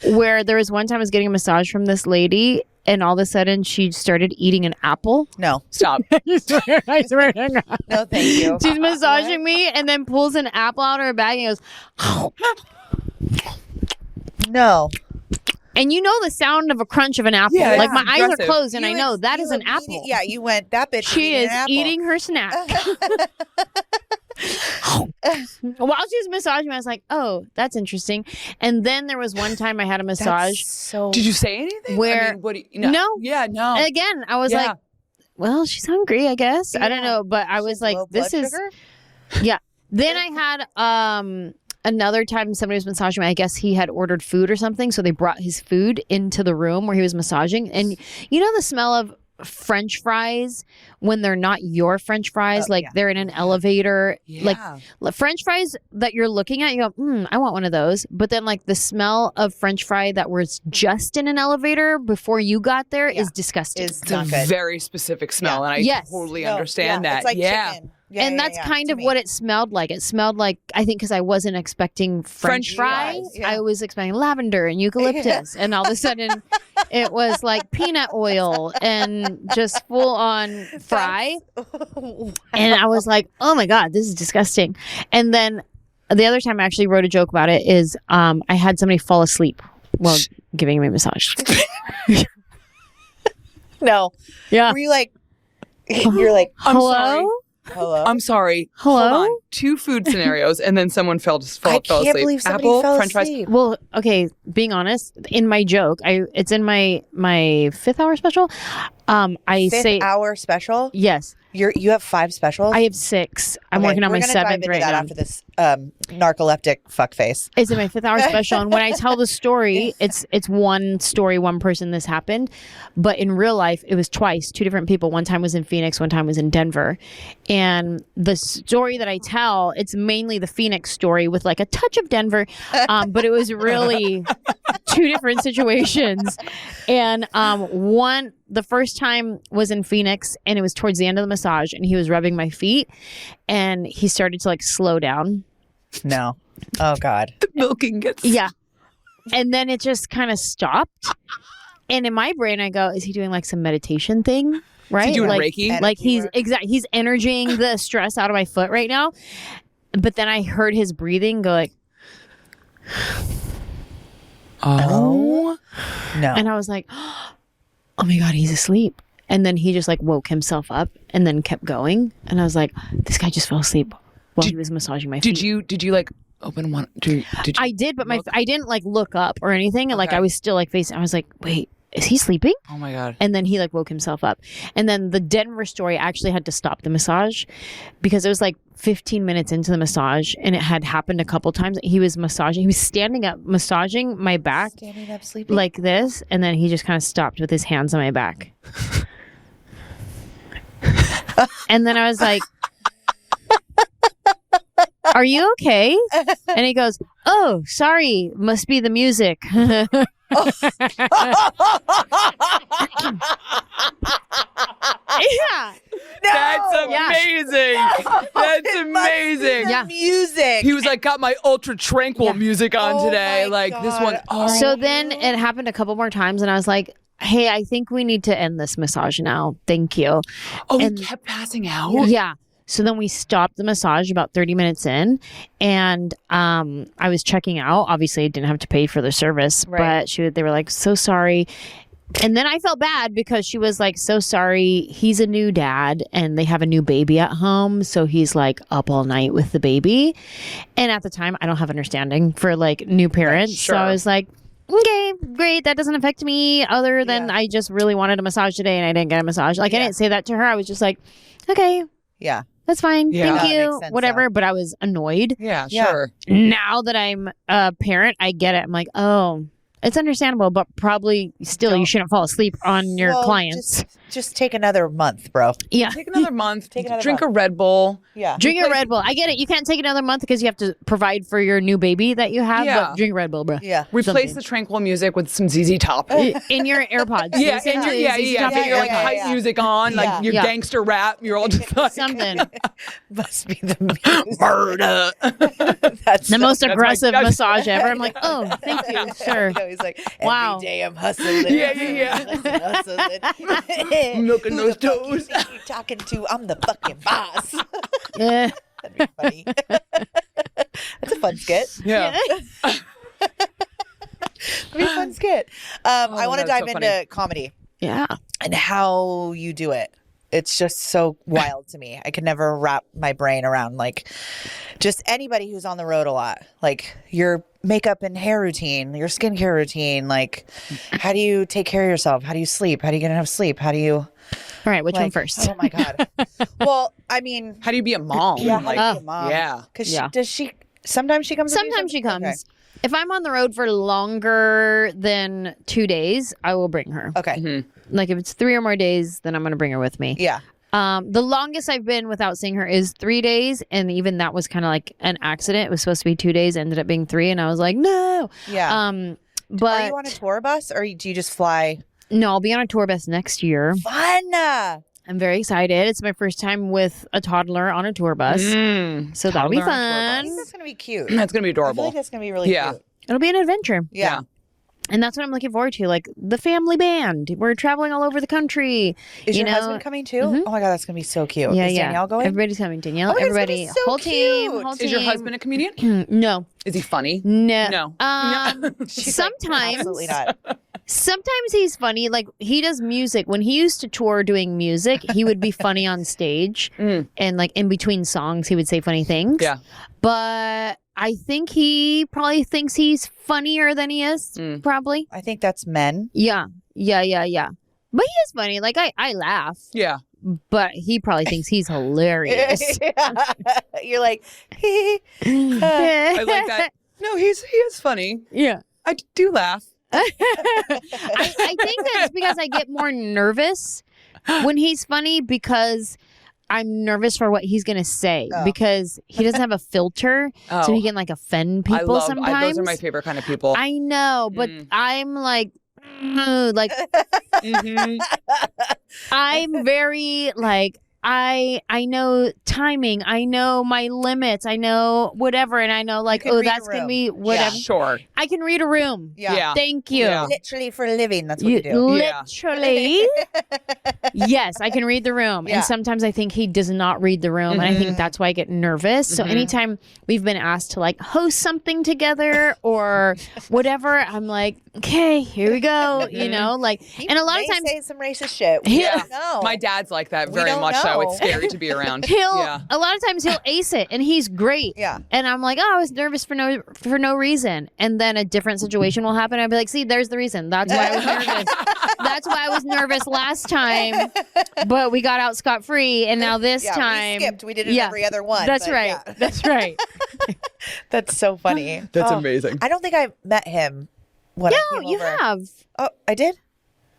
Where there was one time I was getting a massage from this lady, and all of a sudden she started eating an apple. No. Stop. I swear to God. No, thank you. She's massaging me and then pulls an apple out of her bag and goes, No. and you know the sound of a crunch of an apple. Yeah, like it's my eyes are aggressive. closed and I You know ex- that you is an immediate- apple. Yeah, you went, that bitch She eating is an apple. eating her snack. While she was massaging me, I was like, oh, that's interesting. And then there was one time I had a massage. So Did you say anything? Where- I mean, what do you, No. Yeah, no. And again, I was Yeah. like, well, she's hungry, I guess. I don't know. But I was like, low this blood is, sugar? yeah. Then I had another time somebody was massaging me. I guess he had ordered food or something. So they brought his food into the room where he was massaging. And you know the smell of French fries when they're not your French fries, like yeah. they're in an elevator, Yeah. like French fries that you're looking at, you go, I want one of those. But then like the smell of French fry that was just in an elevator before you got there is disgusting. Is It's not a good. very specific smell, and I Yes. totally No, understand yeah, that. It's like yeah. chicken. Yeah, and yeah, that's yeah, kind to of me. what it smelled like. It smelled like, I think because I wasn't expecting French French fries. fries, yeah. I was expecting lavender and eucalyptus. And all of a sudden it was like peanut oil and just full on fry. And I was like, oh my God, this is disgusting. And then the other time I actually wrote a joke about it is I had somebody fall asleep while giving me a massage. No. Yeah. Were you like, you're like, I'm Hello? sorry. hello? I'm sorry. Hello? Hold on. 2 food scenarios, and then someone fell I asleep. can't believe somebody Apple, fell French fries. asleep. Well, okay, being honest, in my joke, it's in my 5th hour special. I Fifth say hour special? yes. You have 5 specials? I have 6. I'm Okay, working on we're my gonna dive 7th into right that now. after this narcoleptic fuckface. It's in my 5th hour special, and when I tell the story, it's one story, one person this happened, but in real life, it was twice, 2 different people. One time was in Phoenix, one time was in Denver, and the story that I tell, it's mainly the Phoenix story with like a touch of Denver, but it was really 2 different situations, and the first time was in Phoenix, and it was towards the end of the massage, and he was rubbing my feet, and he started to like slow down. No. Oh, God. The milking gets. Yeah. And then it just kind of stopped. And in my brain, I go, is he doing like some meditation thing? Right? Is he doing like, Reiki? Like Energy he's energizing the stress out of my foot right now. But then I heard his breathing go like, Oh. No. and I was like, oh my God, he's asleep. And then he just like woke himself up and then kept going. And I was like, this guy just fell asleep while he was massaging my feet. Did you like open one? Did you? I did, but I didn't like look up or anything. Like Okay. I was still like facing. I was like, wait, is he sleeping? Oh my God. And then he like woke himself up. And then the Denver story, I actually had to stop the massage because it was like 15 minutes into the massage and it had happened a couple times. He was standing up, massaging my back Standing up, sleeping. like this. And then he just kind of stopped with his hands on my back. And then I was like, are you okay? And he goes, oh, sorry, must be the music. Yeah. That's Yeah. amazing. That's amazing. Yeah. Music. He was like, got my ultra tranquil music on Oh today. my Like this God. one. Oh. So then it happened a couple more times, and I was like, hey, I think we need to end this massage now. Thank you. Oh, and- he kept passing out. Yeah. So then we stopped the massage about 30 minutes in, and I was checking out. Obviously, I didn't have to pay for the service, Right. but they were like, so sorry. And then I felt bad because she was like, so sorry. He's a new dad and they have a new baby at home. So he's like up all night with the baby. And at the time, I don't have understanding for like new parents. So sure. I was like, okay, great. That doesn't affect me other than Yeah. I just really wanted a massage today and I didn't get a massage. Like I didn't say that to her. I was just like, okay, Yeah. that's fine. Yeah. Thank That you. makes sense, Whatever. But I was annoyed. Yeah, Yeah. sure. Now that I'm a parent, I get it. I'm like, oh, it's understandable, but probably still you shouldn't fall asleep on your Well, clients. Just take another month, bro. Yeah. Take another month. Take another drink month. a Red Bull. Yeah. Drink a Red Bull. I get it. You can't take another month because you have to provide for your new baby that you have, Yeah. but drink a Red Bull, bro. Yeah. Replace Something. the tranquil music with some ZZ Top. In your AirPods. Yeah, Listen and to yeah. ZZ Top Get in your your like AirPods. hype yeah. music on, Yeah. like your Yeah. gangster rap. You're all just like Something. Must be the music. murder. That's The most my- aggressive that's- massage ever. I'm like, oh, thank you, sir. He's like, Wow. every day I'm hustling. Yeah. hustling. Milking Who those the fuck you toes. think you talking to? I'm the fucking boss. Yeah. That'd be funny. That's a fun skit. Yeah. That'd be a fun skit. I want to that's dive so into funny. comedy Yeah. and how you do it. It's just so wild to me. I can never wrap my brain around like just anybody who's on the road a lot. Like your makeup and hair routine, your skincare routine. Like, how do you take care of yourself? How do you sleep? How do you get enough sleep? How do you? All right. Which one Like, first? Oh my god. Well, I mean, How do you be a mom? yeah. How Like, do you be a mom? yeah. Because Yeah. does she? Sometimes she comes. with you, Sometimes she comes. Okay. If I'm on the road for longer than 2 days, I will bring her. Okay. Like if it's 3 or more days, then I'm going to bring her with me. Yeah. The longest I've been without seeing her is 3 days. And even that was kind of like an accident. It was supposed to be 2 days, ended up being 3. And I was like, no. Yeah. But Are you on a tour bus or do you just fly? no, I'll be on a tour bus next year. Fun. I'm very excited. It's my first time with a toddler on a tour bus. So that'll be Toddler on a tour I fun. think that's gonna be cute. That's gonna be I feel adorable. like that's gonna be really Yeah. cute. It'll be an adventure. Yeah. And that's what I'm looking forward to. Like the family band. We're traveling all over the country. Is you your know? husband coming too? Oh my god, that's gonna be so cute. Yeah, Is yeah. Danielle going? Everybody's coming. Danielle, Oh my God, it's gonna everybody. be so Whole team. cute. Whole team. Is your husband a comedian? No. Is he funny? No. No. She's like, Sometimes. absolutely not. Sometimes he's funny. Like he does music. When he used to tour doing music, he would be funny on stage, and like in between songs, he would say funny things. Yeah. But I think he probably thinks he's funnier than he is. Probably. I think that's men. Yeah. But he is funny. Like I laugh, Yeah. but he probably thinks he's hilarious. You're like, I like that. No, he is funny. Yeah. I do laugh. I think that's because I get more nervous when he's funny because I'm nervous for what he's gonna say because he doesn't have a filter, so he can like offend people sometimes. Those are my favorite kind of people. I know, but I'm like, I'm very like. I know timing. I know my limits. I know whatever, and I know like, can oh, read a that's gonna room. be whatever. Sure. I can read a room. yeah. Thank you. Yeah. Literally for a living, that's what you do. Literally. Yes, I can read the room. Yeah. And sometimes I think he does not read the room. And I think that's why I get nervous. So anytime we've been asked to like host something together or whatever, I'm like, okay, here we go. You know, like, and a lot of They times. say some racist shit. We Yeah. don't know. My dad's like that We very don't much. know. so it's scary to be around. A lot of times he'll ace it, and he's great. Yeah. And I'm like, oh, I was nervous for no reason, and then a different situation will happen. I'd be like, see, there's the reason. That's why I was nervous. That's why I was nervous last time, but we got out scot-free, and now this time we skipped. We did it every other one. That's right. Yeah. That's right. That's so funny. That's amazing. I don't think I met him when I came No, you over. have Oh, I did?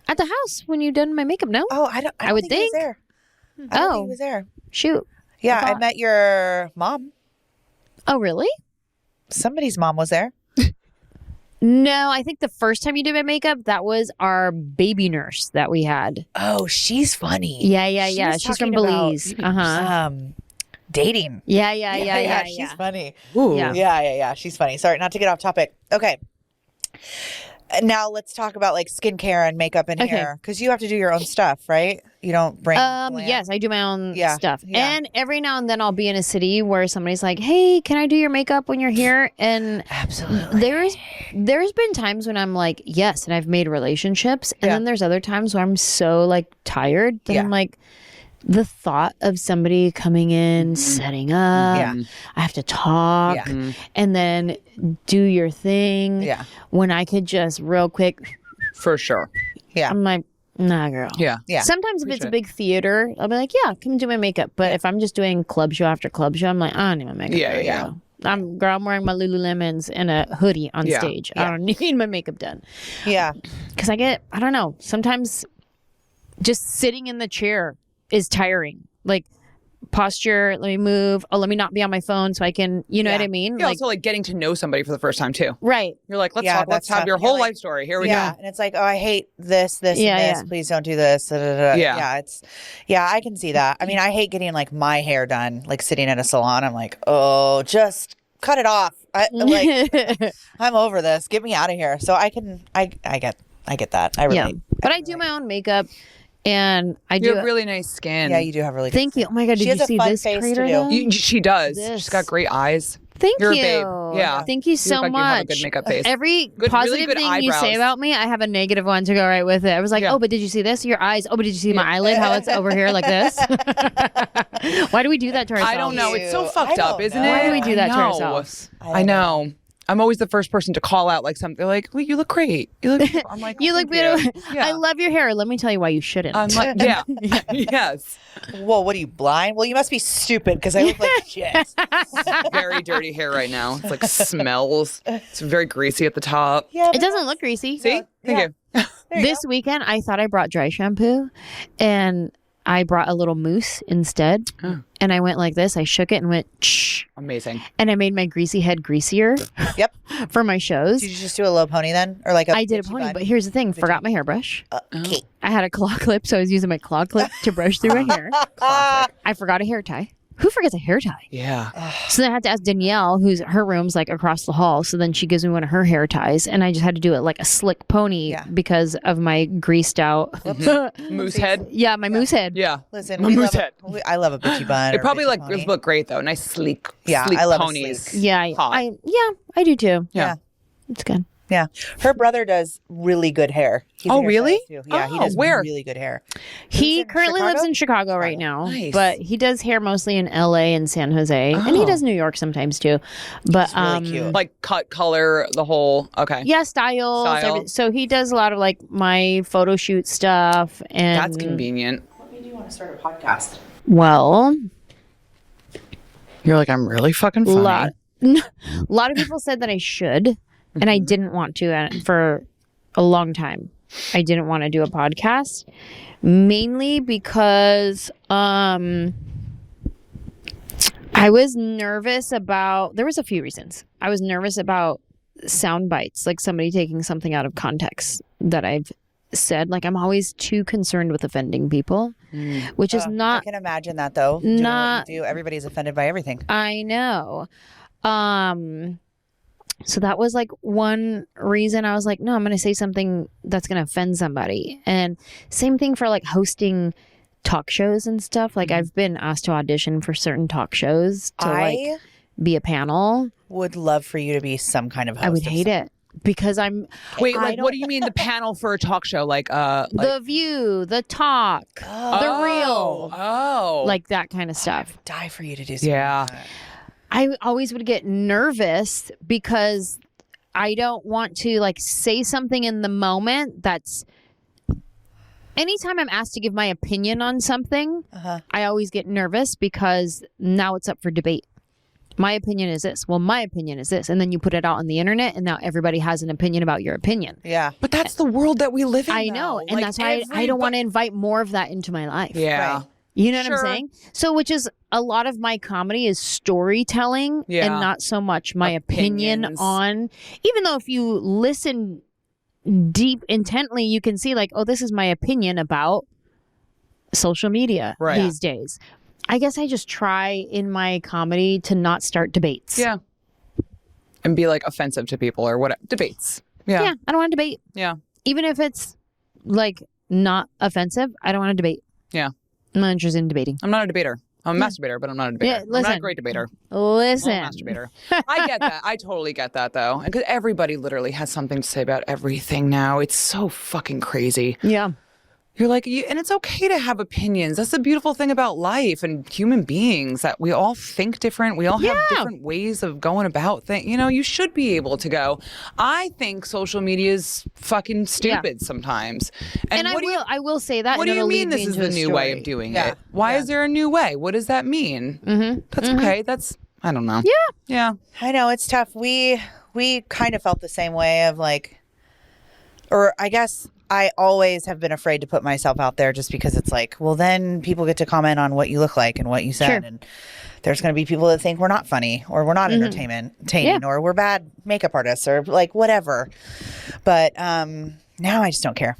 at the house when you done my makeup. No. Oh, I don't I would think he was think. there. I don't think he was there. Shoot. Yeah, I thought- met your mom. Oh, really? Somebody's mom was there. No, I think the first time you did my makeup, that was our baby nurse that we had. Oh, she's funny. Yeah. was She's from talking about, Belize. dating. Yeah. She's funny. Ooh. Yeah. Yeah. She's funny. Sorry, not to get off topic. Okay. Now let's talk about like skincare and makeup and Okay. hair, because you have to do your own stuff, right? You don't bring. glam? Yes, I do my own Yeah, stuff. yeah. And every now and then I'll be in a city where somebody's like, "Hey, can I do your makeup when you're here?" And Absolutely. there's been times when I'm like, "Yes," and I've made relationships, and Yeah. then there's other times where I'm so like tired that Yeah. I'm like, the thought of somebody coming in, setting up, Yeah. I have to talk, Yeah. and then do your thing. Yeah. When I could just real quick, For sure. Yeah. I'm like, nah, girl. Yeah. Yeah. Sometimes if it's a Appreciate big theater, I'll be like, yeah, come do my makeup. But if I'm just doing club show after club show, I'm like, I don't need my makeup. Yeah, right yeah. now. I'm wearing my Lululemons and a hoodie on Yeah. stage. I don't need my makeup done. Yeah. Because I don't know, sometimes just sitting in the chair is tiring. Like, posture, let me move. Oh, let me not be on my phone so I can, you know Yeah. what I mean? Yeah, also like getting to know somebody for the first time too. Right. You're like, let's Yeah, talk. Let's that's have your tough. You're whole like- life story. Here we Yeah. go. And it's like, oh, I hate this, Yeah, and this. yeah. Please don't do this. Da, da, da. Yeah. Yeah, I can see that. I mean, I hate getting like my hair done, like sitting at a salon. I'm like, oh, just cut it off. I'm over this. Get me out of here. So I get that. I Yeah. relate. But I do my own makeup, and I You do. have really nice skin. Yeah, you do have really good. Thank you. Oh my God, She did has you a see fun this face to crater? do. though? She does. This. She's got great eyes. Thank You're a you. babe. Yeah. Thank you so look like much. you have a good makeup face. Every Good- really positive good thing you say eyebrows. about me, I have a negative one to go right with it. I was like, Yeah. oh, but did you see this? Your eyes. Oh, but did you see my eyelid? How it's over here like this? Why do we do that to ourselves? I don't know. It's so I fucked up, don't isn't know. it? Why do we do that to I know. ourselves? I know. I'm always the first person to call out like something. They're like, well, you look great. You look. I'm like, You "Oh, look thank beautiful. Yeah. I love your hair. Let me tell you why you shouldn't. I'm like, yeah. Yes. Whoa, what are you, blind? Well, you must be stupid because I look like shit. Very dirty hair right now. It's like smells. It's very greasy at the top. Yeah, It doesn't look greasy. See? Thank you. This weekend, I thought I brought dry shampoo, and I brought a little mousse instead. Oh. And I went like this. I shook it and went, shh. Amazing. And I made my greasy head greasier Yep. for my shows. Did you just do a low pony then, or like a? I did a bitchy pony, bun? but here's the thing: forgot my hairbrush. Okay. I had a claw clip, so I was using my claw clip to brush through my hair. I forgot a hair tie. Who forgets a hair tie? Yeah. So then I had to ask Danielle, who's her room's like across the hall. So then she gives me one of her hair ties, and I just had to do it like a slick pony Yeah. because of my greased out. Moose head. Yeah, my moose head. Yeah. Listen, My we moose love head. I love a bitchy bun. It or probably bitchy like pony. it look great though. Nice sleek. Yeah, sleek I love a ponies. sleek. Yeah, Hot. I do too. Yeah. It's good. Yeah, her brother does really good hair. He's a Oh, hairstylist, really? too. Yeah, he Oh, does where? really good hair. He in currently Chicago? lives in Chicago right now, Nice. but he does hair mostly in LA and San Jose, and he Oh. does New York sometimes too. But He's really cute. Like cut, color, the whole. Okay. yeah, styles. Style. So he does a lot of like my photo shoot stuff, and That's convenient. What made you want to start a podcast? well, You're like, I'm really fucking a funny. lot of people said that I should, and I didn't want to for a long time. I didn't want to do a podcast, mainly because I was nervous about. There was a few reasons. I was nervous about sound bites, like somebody taking something out of context that I've said. Like I'm always too concerned with offending people, which is I not. can imagine that though. Doing what Not- you do. Everybody's offended by everything. I know. So that was like one reason I was like, no, I'm going to say something that's going to offend somebody. And same thing for like hosting talk shows and stuff. Like I've been asked to audition for certain talk shows to like I be a panel. would love for you to be some kind of host. I would hate it. because I'm Wait, I like, don't- what do you mean the panel for a talk show? Like, the View, the Talk, the Real, like that kind of stuff. Die for you to do something. Yeah. Like that. I always would get nervous because I don't want to like say something in the moment that's. Anytime I'm asked to give my opinion on something, I always get nervous because now it's up for debate. My opinion is this. Well, my opinion is this. And then you put it out on the internet and now everybody has an opinion about your opinion. Yeah. But that's the world that we live in. I know. though. And Like, that's why I don't want to invite more of that into my life. Yeah. Right. You know what Sure. I'm saying? So, which is a lot of my comedy is storytelling Yeah. and not so much my opinion Opinions. on, even though if you listen deep intently, you can see like, oh, this is my opinion about social media Right. these days. I guess I just try in my comedy to not start debates. Yeah. And be like offensive to people or whatever. Debates. Yeah. Yeah, I don't want to debate. Yeah. Even if it's like not offensive, I don't want to debate. Yeah. I'm not interested in debating. I'm not a debater. I'm a masturbator, but I'm not a debater. Yeah, I'm not listen. a great debater. Listen. I'm a masturbator. I get that. I totally get that, though. Because everybody literally has something to say about everything now. It's so fucking crazy. Yeah. You're like, and it's okay to have opinions. That's the beautiful thing about life and human beings, that we all think different. We all have different ways of going about things. You know, you should be able to go, I think social media is fucking stupid sometimes. And I will say that. What and do you it'll mean lead this me is into the a new way story. of doing Yeah. it? Why is there a new way? What does that mean? That's okay. That's, I don't know. Yeah. I know it's tough. We kind of felt the same way of like, or I guess I always have been afraid to put myself out there just because it's like, well, then people get to comment on what you look like and what you said. Sure. And there's going to be people that think we're not funny or we're not entertaining or we're bad makeup artists or like whatever. But now I just don't care.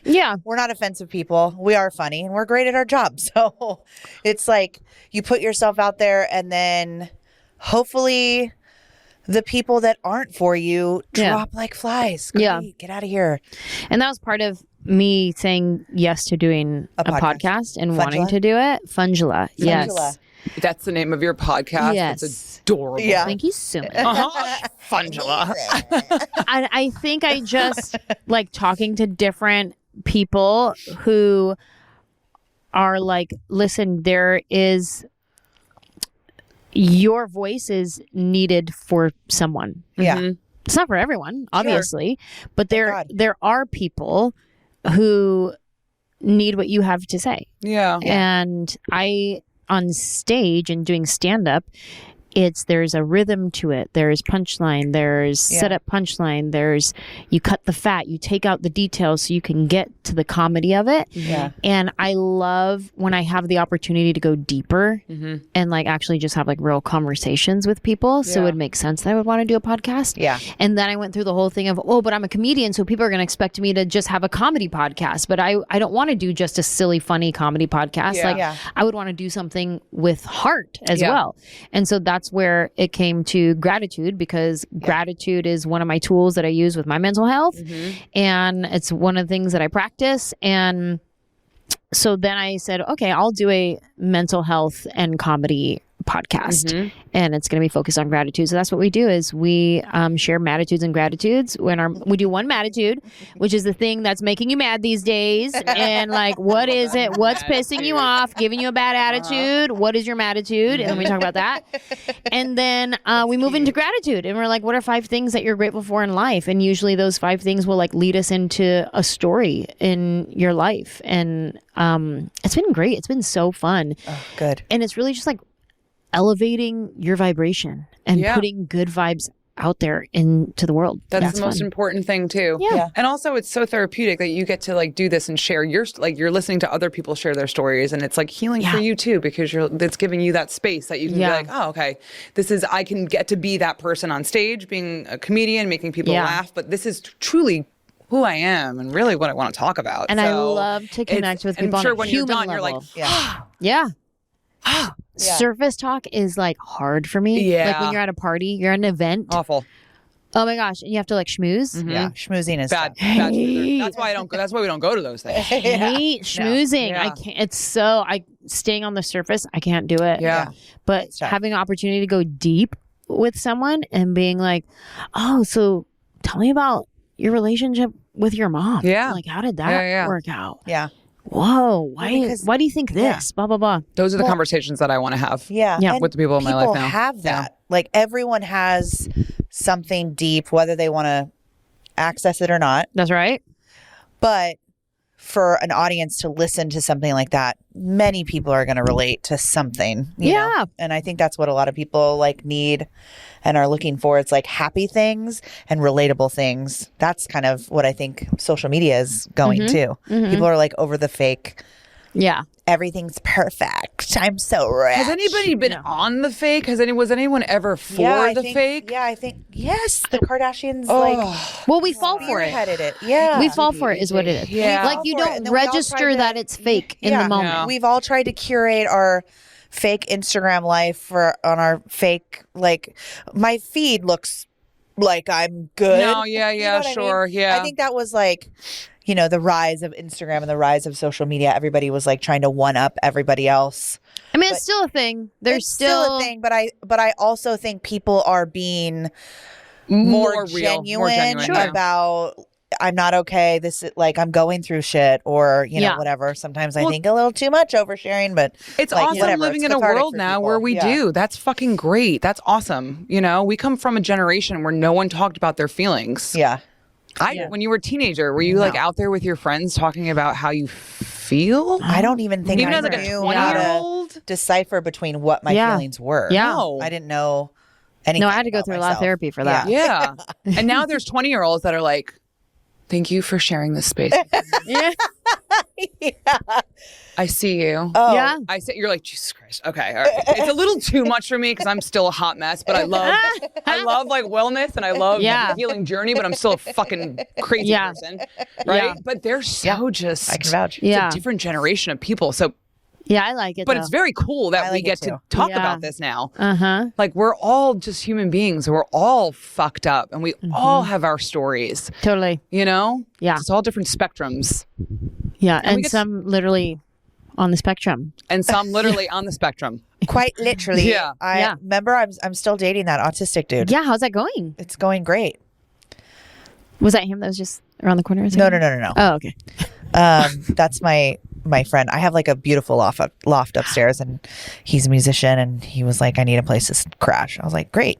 Yeah. We're not offensive people. We are funny and we're great at our job. So it's like you put yourself out there and then hopefully the people that aren't for you drop like flies. Great, Yeah. get out of here. And that was part of me saying yes to doing a podcast and wanting Fungela? to do it. Fungela. Yes. Fungela. That's the name of your podcast. Yes. It's adorable. Yeah. Thank you so much. Fungela. I think I just like talking to different people who are like, listen, your voice is needed for someone. Yeah. It's not for everyone, obviously, but God. there are people who need what you have to say. Yeah. And I, on stage and doing stand up, there's a rhythm to it. There's punchline, there's setup punchline, there's you cut the fat, you take out the details so you can get to the comedy of it. Yeah. And I love when I have the opportunity to go deeper and like actually just have like real conversations with people. So it would make sense that I would want to do a podcast. Yeah. And then I went through the whole thing of, but I'm a comedian, so people are going to expect me to just have a comedy podcast. But I don't want to do just a silly, funny comedy podcast. Yeah. Like Yeah. I would want to do something with heart as Yeah. well. And so that's where it came to gratitude, because gratitude is one of my tools that I use with my mental health. And it's one of the things that I practice. And so then I said, okay, I'll do a mental health and comedy podcast, and it's going to be focused on gratitude. So that's what we do, is we share matitudes and gratitudes. We do one matitude, which is the thing that's making you mad these days, and like, what is it? What's pissing you off? Giving you a bad attitude? What is your matitude? And we talk about that, and then we move into gratitude, and we're like, what are 5 things that you're grateful for in life? And usually those 5 things will like lead us into a story in your life, and it's been great. It's been so fun. Oh, good. And it's really just like elevating your vibration and putting good vibes out there into the world. That's the fun. most important thing too. Yeah. And also it's so therapeutic that you get to like do this and share you're listening to other people share their stories, and it's like healing for you too, because it's giving you that space that you can be like, oh, okay, I can get to be that person on stage, being a comedian, making people laugh, but this is truly who I am and really what I want to talk about. And I love to connect with people I'm sure on a when you're human done, level. you're like, Yeah. Surface talk is like hard for me. Yeah. Like when you're at a party, you're at an event. awful. Oh my gosh. And you have to like schmooze. Yeah. Schmoozing is Bad. tough. Bad schmoozer. That's why I don't go. That's why we don't go to those things. Hate schmoozing. Yeah. I can't. It's so staying on the surface. I can't do it. Yeah. But tough. having an opportunity to go deep with someone and being like, oh, so tell me about your relationship with your mom. Yeah. Like, how did that work out? Yeah. Whoa. Why do you think this? Blah, blah, blah. Those are the conversations that I want to have. Yeah. And with the people in my life now. People have that. Like everyone has something deep, whether they want to access it or not. That's right. But for an audience to listen to something like that, many people are going to relate to something. You know? And I think that's what a lot of people like need and are looking for. It's like happy things and relatable things. That's kind of what I think social media is going to. People are like over the fake. Yeah. Everything's perfect. I'm so rich. Has anybody been on the fake? Was anyone ever for the fake? Yeah, I think yes. The Kardashians like Well, we fall for it. spearheaded it. Yeah, We fall for it is what it is. Yeah. Like you We fall for it, don't and then we all register tried to- that it's fake in the moment. Yeah. We've all tried to curate our fake Instagram life on our fake, like my feed looks like I'm good. No, yeah, You know what I sure, mean? yeah. I think that was like, the rise of Instagram and the rise of social media. Everybody was like trying to one up everybody else. I mean, it's still a thing. There's It's still a thing, but I also think people are being more real, genuine, yeah. about I'm not okay. This is like I'm going through shit, or whatever. Sometimes I think a little too much oversharing, but It's like, awesome whatever. living It's in a cathartic world for now people. where we Yeah. do. That's fucking great. That's awesome. We come from a generation where no one talked about their feelings. Yeah. When you were a teenager, were you like out there with your friends talking about how you feel? I don't even think Even I as like a knew how to 20-year-old? decipher between what my feelings were. Yeah. No. I didn't know anything. No, I had to go about through a lot of myself. therapy for that. Yeah. And now there's 20-year-olds that are like, thank you for sharing this space. Yeah. I see you. Oh, Yeah. I say you're like, Jesus Christ. Okay. All right. It's a little too much for me because I'm still a hot mess, but I love like wellness and I love the healing journey, but I'm still a fucking crazy person. Right. Yeah. But they're so just I can vouch. it's a different generation of people. So Yeah, I like it. but it's very cool that I we like get it to too. talk Yeah. about this now. Like We're all just human beings. We're all fucked up and we all have our stories. totally. Yeah. Yeah. It's all different spectrums. Yeah, we and get some literally on the spectrum. And some literally on the spectrum. Quite literally. Yeah. I remember I'm still dating that autistic dude. Yeah, how's that going? It's going great. Was that him that was just around the corner? No. Oh, okay. That's my friend. I have like a beautiful loft upstairs, and he's a musician, and he was like, I need a place to crash. I was like, great.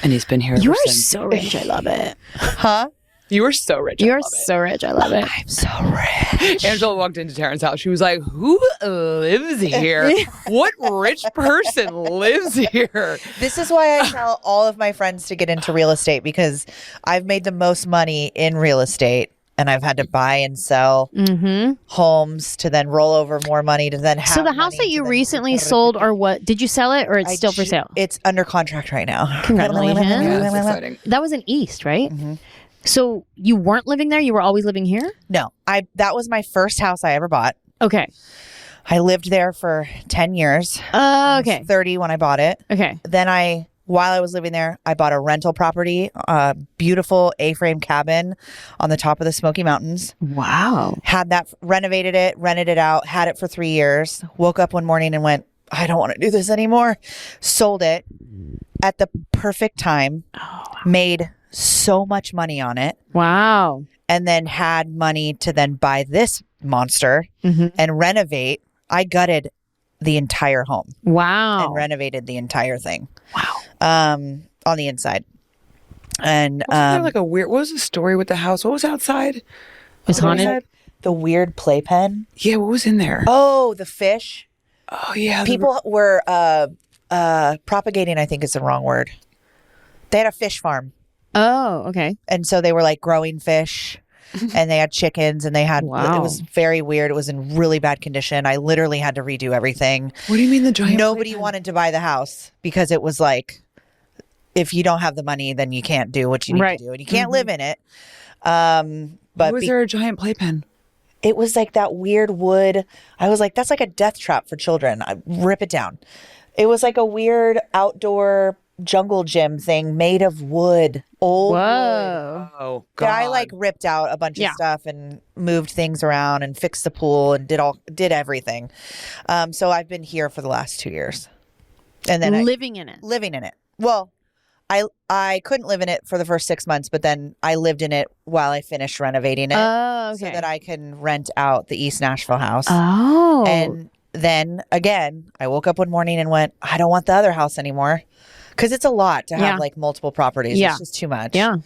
And he's been here You ever are since. so rich. I love it. Huh? You are so rich. You are so rich. I love it. I'm so rich. Angela walked into Taryn's house. She was like, who lives here? What rich person lives here? This is why I tell all of my friends to get into real estate, because I've made the most money in real estate, and I've had to buy and sell homes to then roll over more money to then have. So the house money that to you then- recently sold, or what? Did you sell it, or it's still for sale? It's under contract right now. Congratulations. Yeah, that's exciting. That was in East, right? So you weren't living there. You were always living here. No, that was my first house I ever bought. Okay. I lived there for 10 years. I was Okay. 30 when I bought it. Okay. Then while I was living there, I bought a rental property, a beautiful A-frame cabin on the top of the Smoky Mountains. Wow. Had that, renovated it, rented it out, had it for 3 years. Woke up one morning and went, I don't want to do this anymore. Sold it at the perfect time. Made so much money on it. Wow. And then had money to then buy this monster and renovate. I gutted the entire home Wow. and renovated the entire thing. Wow. On the inside. And Wasn't there like a weird, what was the story with the house? What was outside? It's What was haunted. that? the weird playpen. Yeah, what was in there? Oh, the fish. Oh, yeah. People were propagating, I think is the wrong word. They had a fish farm. Oh, okay. And so they were like growing fish and they had chickens and they had, Wow. it was very weird. It was in really bad condition. I literally had to redo everything. What do you mean the giant Nobody playpen? wanted to buy the house because it was like, if you don't have the money, then you can't do what you need Right. to do and you can't live in it. Why But was there a giant playpen? it was like that weird wood. I was like, that's like a death trap for children. I rip it down. It was like a weird outdoor jungle gym thing made of wood. Old wood. Whoa. Oh, God. That I like ripped out a bunch of stuff and moved things around and fixed the pool and did everything. So I've been here for the last 2 years. And then Living in it. living in it. Well, I couldn't live in it for the first 6 months, but then I lived in it while I finished renovating it. Oh, okay. So that I can rent out the East Nashville house. Oh. And then again, I woke up one morning and went, I don't want the other house anymore. Because it's a lot to have like multiple properties. Yeah. It's just too much. Yeah.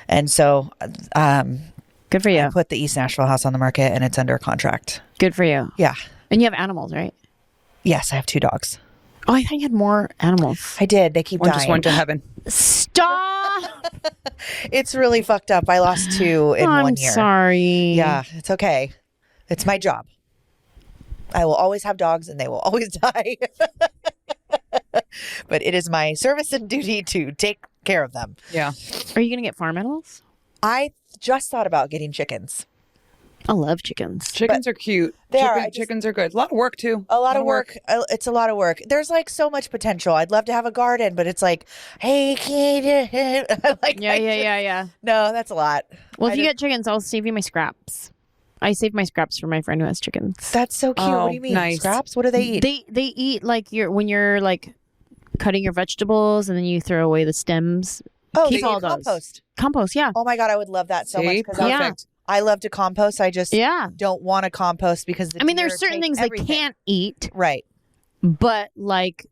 And so Good for you. I put the East Nashville house on the market and it's under contract. Good for you. Yeah. And you have animals, right? Yes, I have 2 dogs. Oh, I thought you had more animals. I did. They keep One dying. just went to heaven. Stop. It's really fucked up. I lost 2 in 1 year. I'm sorry. Yeah, it's okay. It's my job. I will always have dogs and they will always die. But it is my service and duty to take care of them. Yeah. Are you going to get farm animals? I just thought about getting chickens. I love chickens. Chickens are cute. Chickens are good. A lot of work too. A lot of work. It's a lot of work. There's like so much potential. I'd love to have a garden, but it's like, hey, kid. Yeah. No, that's a lot. Well, if you get chickens, I'll save you my scraps. I save my scraps for my friend who has chickens. That's so cute. Oh, What do you mean? nice. Scraps? What do they eat? They eat like when you're like cutting your vegetables and then you throw away the stems. Oh, Keep they all eat those. compost. Compost, yeah. Oh my God, I would love that so much. See? 'Cause Perfect. I love to compost. I just Yeah. don't want to compost because the I mean, deer there's certain take things everything. they can't eat, Right. but like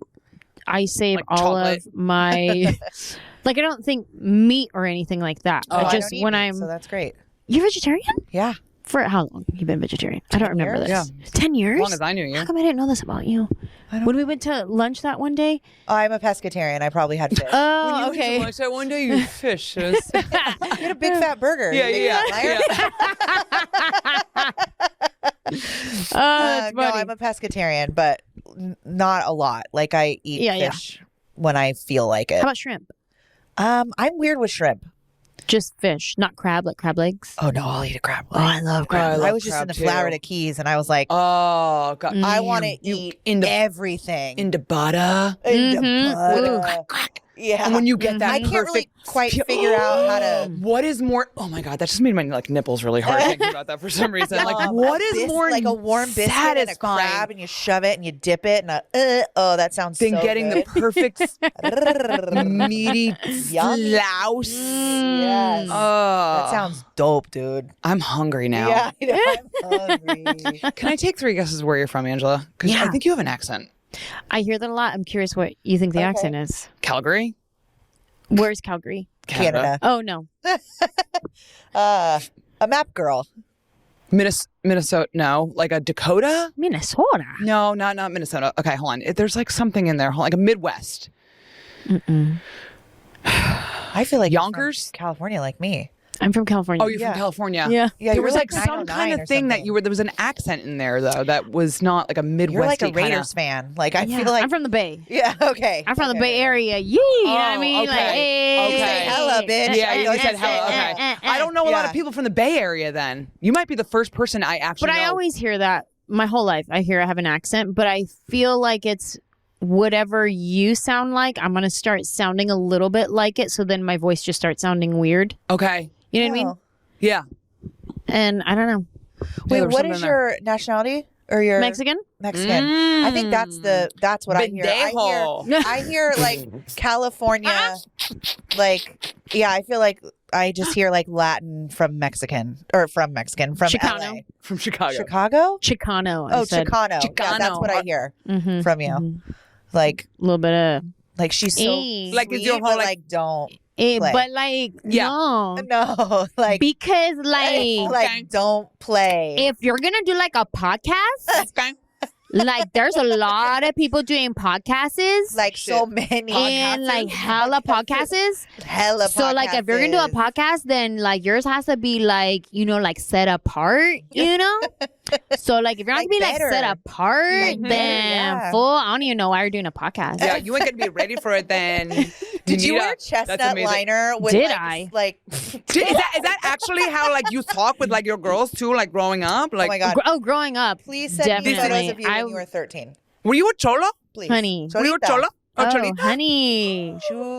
I save Like all chocolate. of my like I don't think meat or anything like that. Oh, I I just don't eat when meat, I'm so that's great. You're vegetarian? Yeah. For how long have you been vegetarian? I don't remember years? this. 10 years? As long as I knew you. How come I didn't know this about you? When we went to lunch that one day. I'm a pescatarian. I probably had fish. Oh, okay. I said one day you fish. You had a big fat burger. Yeah, You yeah, liar. That's No, funny. I'm a pescatarian, but not a lot. Like I eat Yeah. fish when I feel like it. How about shrimp? I'm weird with shrimp. Just fish, not crab, like crab legs. Oh no, I'll eat a crab Oh, leg. I love I crab. love I was just in crab the too. Florida Keys and I was like, Oh God. I want to You eat into everything. into butter. Into Mhm. butter. Ooh. Yeah. And when you get that I can't really perfect quite figure out how to. What is more? Oh my God, that just made my like nipples really hard thinking about that for some reason. Like, what is more like a warm biscuit and a satisfying crab, and you shove it and you dip it, and oh, that sounds than so getting good. the perfect meaty Yummy. louse? Yes. Oh, That sounds dope, dude. I'm hungry now. Yeah, I know, I'm hungry. Can I take 3 guesses where you're from, Angela? Because Yeah. I think you have an accent. I hear that a lot. I'm curious what you think the accent is. Calgary, Where's Calgary? Canada. Oh, no. A map girl. Minnesota. No, like a Dakota. Minnesota. No, not Minnesota. Okay, hold on. There's like something in there. Like a Midwest. I feel like you're from Yonkers? California, like me. I'm from California. Oh, you're from California. Yeah. Yeah, There you're was like some 909 kind or of thing that something. you were. There was an accent in there though that was not like a Midwest. You're like a Raiders fan. Like I Yeah, feel like I'm from the Bay. Yeah. Okay. I'm from the Okay. Bay Area. Yee, you know what I Oh, mean? okay. Like, hey, Okay. Say hella, bitch. Yeah, you Okay. said hella. Okay. I don't know a lot of Yeah. people from the Bay Area. Then you might be the first person I actually. But I know. always hear that my whole life. I hear I have an accent, but I feel like it's whatever you sound like. I'm going to start sounding a little bit like it. So then my voice just starts sounding weird. Okay. You know what I mean? Oh. Yeah. And I don't know. Wait, there was what something is there. your nationality or your Mexican? Mexican? I think that's what I hear. Pendejo. I hear like California, like I feel like I just hear like Latin from Mexican from Chicano. LA. From Chicago. Chicago. Chicano. I Oh, said. Chicano. Yeah, that's Chicano. what I hear Mhm, from you. mhm. Like, A little bit of. like she's so Eh. Like, sweet, is your whole, but, like- like don't But play. like, Yeah. no. like Because like, like don't play. if you're going to do like a podcast, Okay. like there's a lot of people doing podcasts. like so many and like hella podcasts. hella. So like if you're gonna do a podcasts. podcast, then like yours has to be like, you know, like set apart, you know? So like if you're not Like gonna be like better. set apart, Like better, then yeah. full, I don't even know why you're doing a podcast. Yeah, you ain't gonna be ready for it then. Did you need wear a- that's chestnut amazing. liner? With, Did like, I? Like, Is that actually how like you talk with like your girls too, like growing up? Like, oh my god! Growing up, Please send me definitely. photos of you when you were 13. were you a cholo? Please, Honey. Were you a Cholita. cholo? Or Oh, cholita? honey.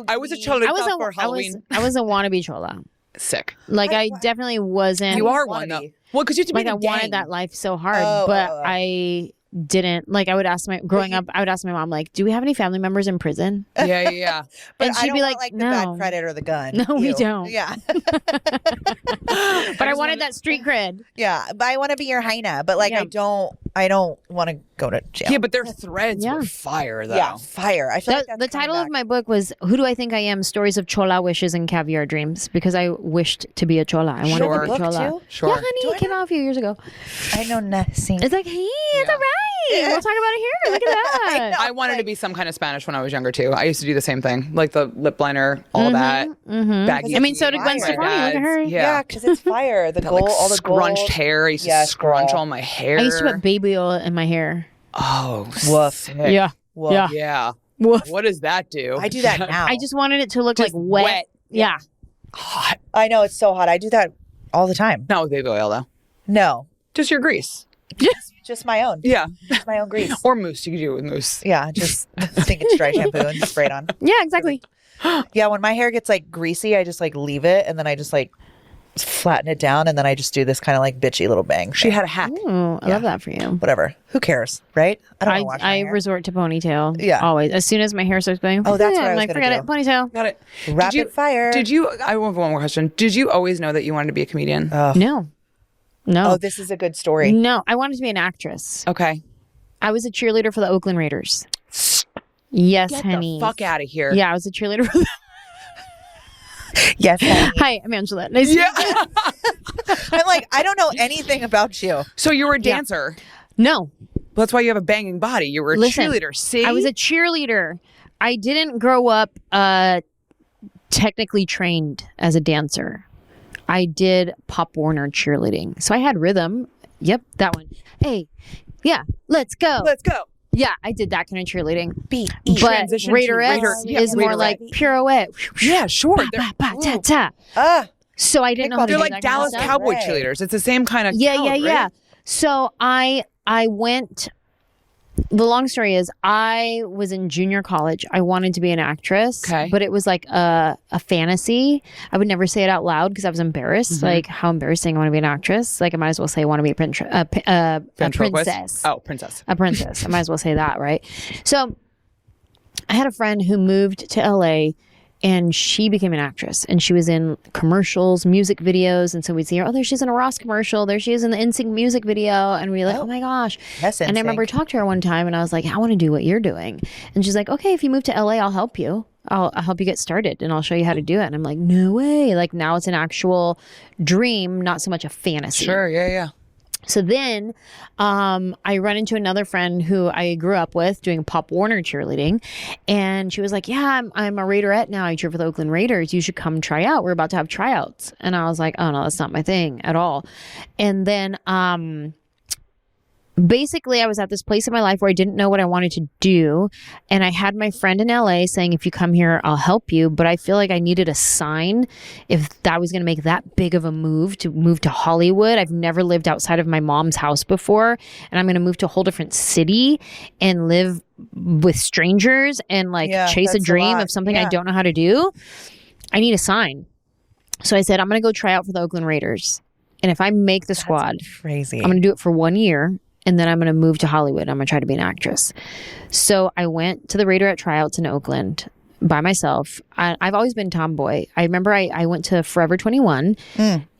I was a cholita for Halloween. I was a wannabe chola. Sick. Like I definitely wasn't. You are wannabe? one though. Well, because you have to be Like in I a gang. wanted that life so hard, Oh, but oh, oh. I didn't like. I would ask growing up. I would ask my mom like, "Do we have any family members in prison?" Yeah. But And I she'd don't be want, like, the "No." bad credit or the gun. No, we Ew. don't. Yeah. But I wanted that street cred. Yeah. But I want to be your hyena. But like, Yeah. I don't want to go to jail. Yeah, but their threads Yeah. were fire though. Yeah, fire. I feel like that's The coming title back. of my book was "Who Do I Think I Am? Stories of Chola Wishes and Caviar Dreams," because I wished to be a Chola. I wanted Sure. to be a Book Chola. too? Sure. Yeah, honey, it came out a few years ago. I know nothing. It's like, hey, it's all right. We'll talk about it here. Look at that. I wanted to be some kind of Spanish when I was younger too. I used to do the same thing, like the lip liner, all that. Baggy. I mean, so did Gwen Fire. Stefani. Look at her. Yeah, because it's fire. The gold, Like all the scrunched gold. hair. I used to Yes, scrunch girl. all my hair. I used to put baby oil in my hair. Oh, Woof. sick. Woof. Yeah. Yeah. Woof. What does that do? I do that now. I just wanted it to look Just like wet. wet. Yeah. Hot. I know it's so hot. I do that all the time. Not with baby oil though. No, Just your grease. just my own. Yeah. Just my own grease. Or mousse. You could do it with mousse. Yeah, just think it's dry shampoo and spray it on. Yeah, exactly. Yeah, when my hair gets like greasy, I just like leave it and then I just like flatten it down and then I just do this kind of like bitchy little bang. She had a hack. Ooh, I love that for you. Whatever. Who cares, right? I don't want to wash my I hair. resort to ponytail. Yeah. Always. As soon as my hair starts going, Oh, that's what I I'm was like, gonna forget do. it. Ponytail. Got it. Rapid fire. Did you? I have one more question. Did you always know that you wanted to be a comedian? No. No. Oh, this is a good story. No. I wanted to be an actress. Okay. I was a cheerleader for the Oakland Raiders. Yes, Get honey. the fuck out of here. Yeah, I was a cheerleader for them. Yes, honey. Hi, I'm Anjelah. Nice to meet you. Yeah. I'm like, I don't know anything about you. So you were a dancer. No. That's why you have a banging body. You were a Listen, cheerleader. See? I was a cheerleader. I didn't grow up technically trained as a dancer. I did Pop Warner cheerleading. So I had rhythm. Yep, that one. Hey, yeah, let's go. Let's go. Yeah, I did that kind of cheerleading. B. But Transition to Raiderettes Raider- is more Raiderette. like pirouette. Yeah, sure. Ba, They're, ba, ta, ta. Ah, So I didn't know how to they're do like that kind of Dallas stuff. Cowboy Right. cheerleaders. It's the same kind of Yeah, count, yeah. right? So I went. The long story is, I was in junior college. I wanted to be an actress, Okay. but it was like a fantasy. I would never say it out loud because I was embarrassed. Like, how embarrassing! I want to be an actress. Like, I might as well say I want to be a Ventriloquist? princess. Oh, princess. A princess. I might as well say that, right? So I had a friend who moved to LA and she became an actress and she was in commercials, music videos. And so we'd see her, oh, there she's in a Ross commercial. There she is in the NSYNC music video. And we're like, oh my gosh. That's And I remember talking to her one time and I was like, I want to do what you're doing. And she's like, okay, if you move to LA, I'll help you. I'll help you get started and I'll show you how to do it. And I'm like, no way. Like, now it's an actual dream, not so much a fantasy. Sure. Yeah, yeah. So then I run into another friend who I grew up with doing Pop Warner cheerleading. And she was like, yeah, I'm a Raiderette now. I cheer for the Oakland Raiders. You should come try out. We're about to have tryouts. And I was like, oh, no, that's not my thing at all. And then basically I was at this place in my life where I didn't know what I wanted to do. And I had my friend in LA saying, if you come here, I'll help you. But I feel like I needed a sign if that was going to make that big of a move to Hollywood. I've never lived outside of my mom's house before. And I'm going to move to a whole different city and live with strangers and like Yeah, chase a that's a dream lot. of something I Yeah. don't know how to do. I need a sign. So I said, I'm going to go try out for the Oakland Raiders. And if I make the squad, crazy. I'm going to do it for 1 year and then I'm going to move to Hollywood. I'm going to try to be an actress. So I went to the Raiderette tryouts in Oakland by myself. I've always been tomboy. I remember I went to Forever 21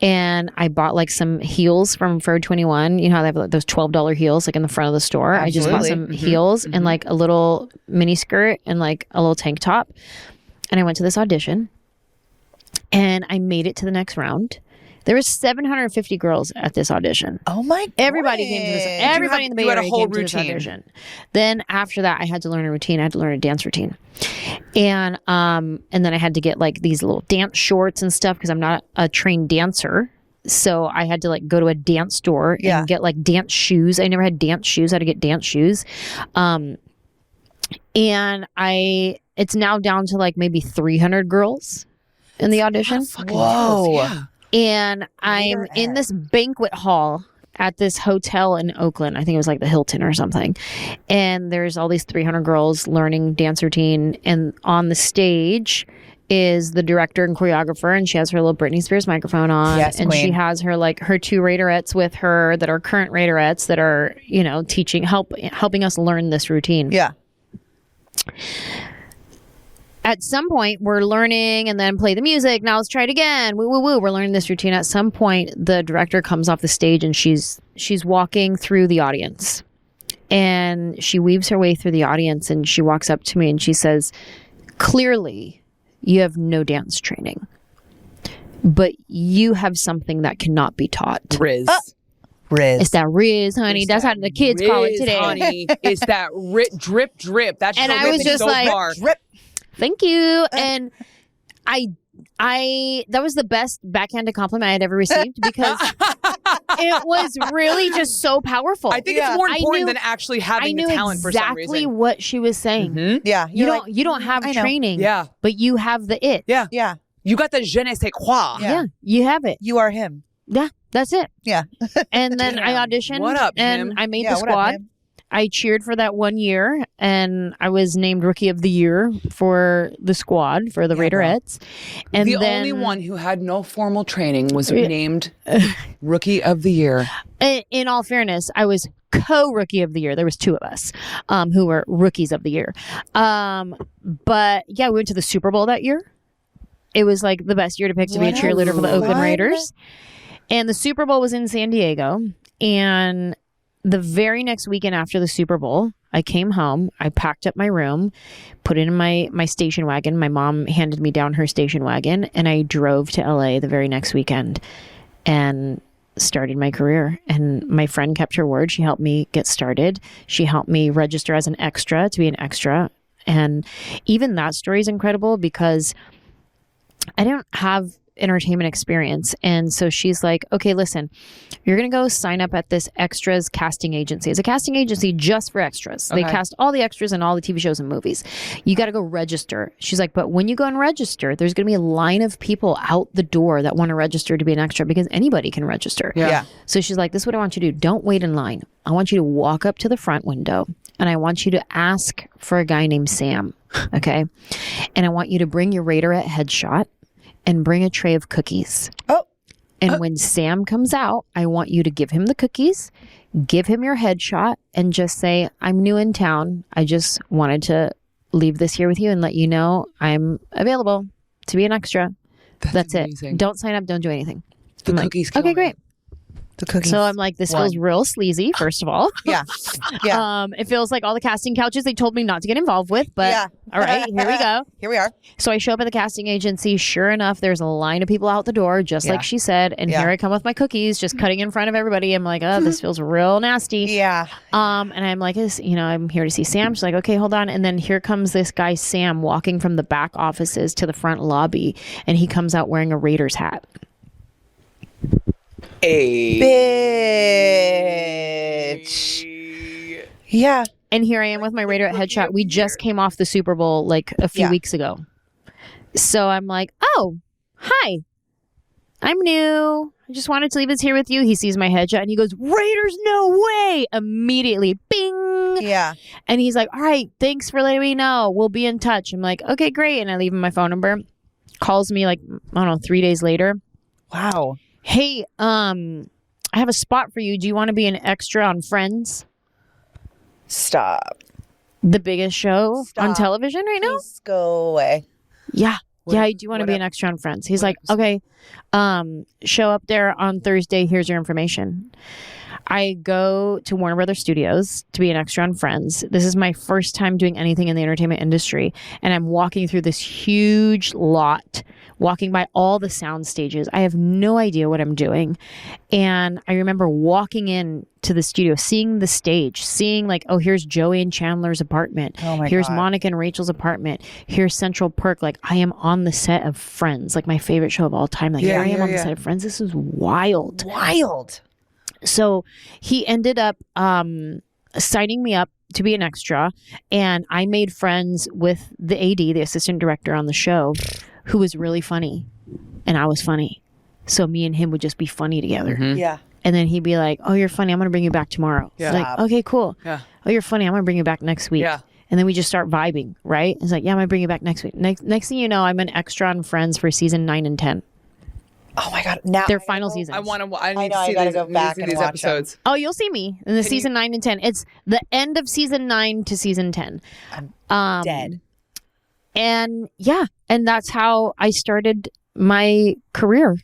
and I bought like some heels from Forever 21. You know how they have like those $12 heels like in the front of the store. I just bought Absolutely. some heels and like a little mini skirt and like a little tank top. And I went to this audition and I made it to the next round. There was 750 girls at this audition. Oh my god. Everybody came to this. Everybody in the Bay you had a Area whole came to this routine. audition. Then after that, I had to learn a routine. I had to learn a dance routine, and then I had to get like these little dance shorts and stuff because I'm not a trained dancer. So I had to like go to a dance store and get like dance shoes. I never had dance shoes. I had to get dance shoes, and it's now down to like maybe 300 girls in the audition. Whoa. Yeah. And I'm in this banquet hall at this hotel in Oakland. I think it was like the Hilton or something. And there's all these 300 girls learning dance routine. And on the stage is the director and choreographer, and she has her little Britney Spears microphone on, Yes, and queen. she has her like her 2 Raiderettes with her that are current Raiderettes that are, you know, helping us learn this routine. Yeah. At some point, we're learning and then play the music. Now let's try it again. Woo, woo, woo. We're learning this routine. At some point, the director comes off the stage and she's walking through the audience. And she weaves her way through the audience and she walks up to me and she says, clearly, you have no dance training, but you have something that cannot be taught. Riz. Riz. It's that Riz, honey. That's how the kids call it Riz, today. honey. It's that drip, drip. That's And I was just so like, far. Drip. Thank you. And I that was the best backhanded compliment I had ever received because it was really just so powerful. I think it's more I important knew- than actually I having knew the talent for some exactly reason. what she was saying. Mhm. Yeah. You You're don't you don't have I know. training, Yeah. but you have the it. Yeah. yeah. You got the je ne sais quoi. Yeah, you have it. You are him. Yeah, that's it. Yeah. And then I Damn. auditioned What up, and him? I made Yeah, the what up, squad. him? I cheered for that 1 year and I was named Rookie of the Year for the squad for the Yeah, bro. Raiderettes. And The then, only one who had no formal training was named Rookie of the Year. in all fairness, I was co-rookie of the year. There was 2 of us who were rookies of the year. But yeah, we went to the Super Bowl that year. It was like the best year to pick to be a What cheerleader for the Oakland fun. Raiders. And the Super Bowl was in San Diego. And the very next weekend after the Super Bowl, I came home, I packed up my room, put it in my station wagon. My mom handed me down her station wagon, and I drove to LA the very next weekend and started my career. And my friend kept her word. She helped me get started. She helped me register as an extra to be an extra. And even that story is incredible because I didn't have entertainment experience. And so she's like, okay, listen, you're going to go sign up at this extras casting agency. It's a casting agency just for extras. They Okay. cast all the extras in all the TV shows and movies. You got to go register. She's like, but when you go and register, there's going to be a line of people out the door that want to register to be an extra because anybody can register. Yeah. So she's like, this is what I want you to do. Don't wait in line. I want you to walk up to the front window and I want you to ask for a guy named Sam. Okay. And I want you to bring your Raiderette headshot and bring a tray of cookies. Oh. And when Sam comes out, I want you to give him the cookies, give him your headshot, and just say, I'm new in town. I just wanted to leave this here with you and let you know I'm available to be an extra. That's amazing. it. Don't sign up. Don't do anything. The I'm like, cookies. kill okay, me. great. The cookies. So I'm like, this feels real sleazy, first of all. Yeah. Yeah. It feels like all the casting couches they told me not to get involved with, but Yeah. all right, here we go. Here we are. So I show up at the casting agency. Sure enough, there's a line of people out the door, just Yeah. like she said. And Yeah. here I come with my cookies, just cutting in front of everybody. I'm like, oh, this feels real nasty. Yeah. And I'm like, I'm here to see Sam. She's like, okay, hold on. And then here comes this guy, Sam, walking from the back offices to the front lobby. And he comes out wearing a Raiders hat. Bitch. Yeah. And here I am with my Raider headshot. We just came off the Super Bowl like a few Yeah. weeks ago. So I'm like, oh, hi. I'm new. I just wanted to leave this here with you. He sees my headshot and he goes, Raiders, no way. Immediately, bing. Yeah. And he's like, all right, thanks for letting me know. We'll be in touch. I'm like, okay, great. And I leave him my phone number. Calls me like, I don't know, 3 days later. Wow. Hey, I have a spot for you. Do you want to be an extra on Friends? Stop. The biggest show on Stop. television right now? Please go away. Yeah. What- Yeah, I do want to be an extra on Friends. He's like, okay, show up there on Thursday. Here's your information. I go to Warner Brothers Studios to be an extra on Friends. This is my first time doing anything in the entertainment industry. And I'm walking through this huge lot, walking by all the sound stages. I have no idea what I'm doing. And I remember walking in to the studio, seeing the stage, seeing like, oh, here's Joey and Chandler's apartment. Oh my Here's God. Monica and Rachel's apartment. Here's Central Perk. Like I am on the set of Friends, like my favorite show of all time. Like here I am on the set of Friends. This is wild. Wild. So he ended up signing me up to be an extra, and I made friends with the AD, the assistant director on the show, who was really funny, and I was funny. So me and him would just be funny together. Yeah. And then he'd be like, oh, you're funny. I'm going to bring you back tomorrow. Yeah. Like, okay, cool. Yeah. Oh, you're funny. I'm going to bring you back next week. Yeah. And then we just start vibing, right? It's like, yeah, I'm going to bring you back next week. Next thing you know, I'm an extra on Friends for season 9 and 10. Oh my God. Now Their final seasons. I need to I see gotta these, go back these and watch episodes. Oh, you'll see me in the season 9 and 10. It's the end of season 9 to season 10. dead. And yeah, and that's how I started my career.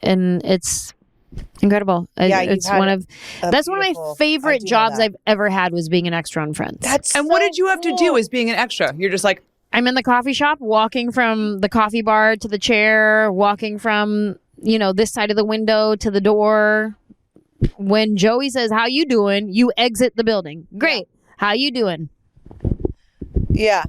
And it's incredible. Yeah, it's you've had that's one of my beautiful- I favorite do know jobs that. I've ever had was being an extra on Friends. And what did you have to do as being an extra? You're just like, I'm in the coffee shop, walking from the coffee bar to the chair, walking from, this side of the window to the door. When Joey says, "How you doing?" you exit the building. Great. How you doing? Yeah.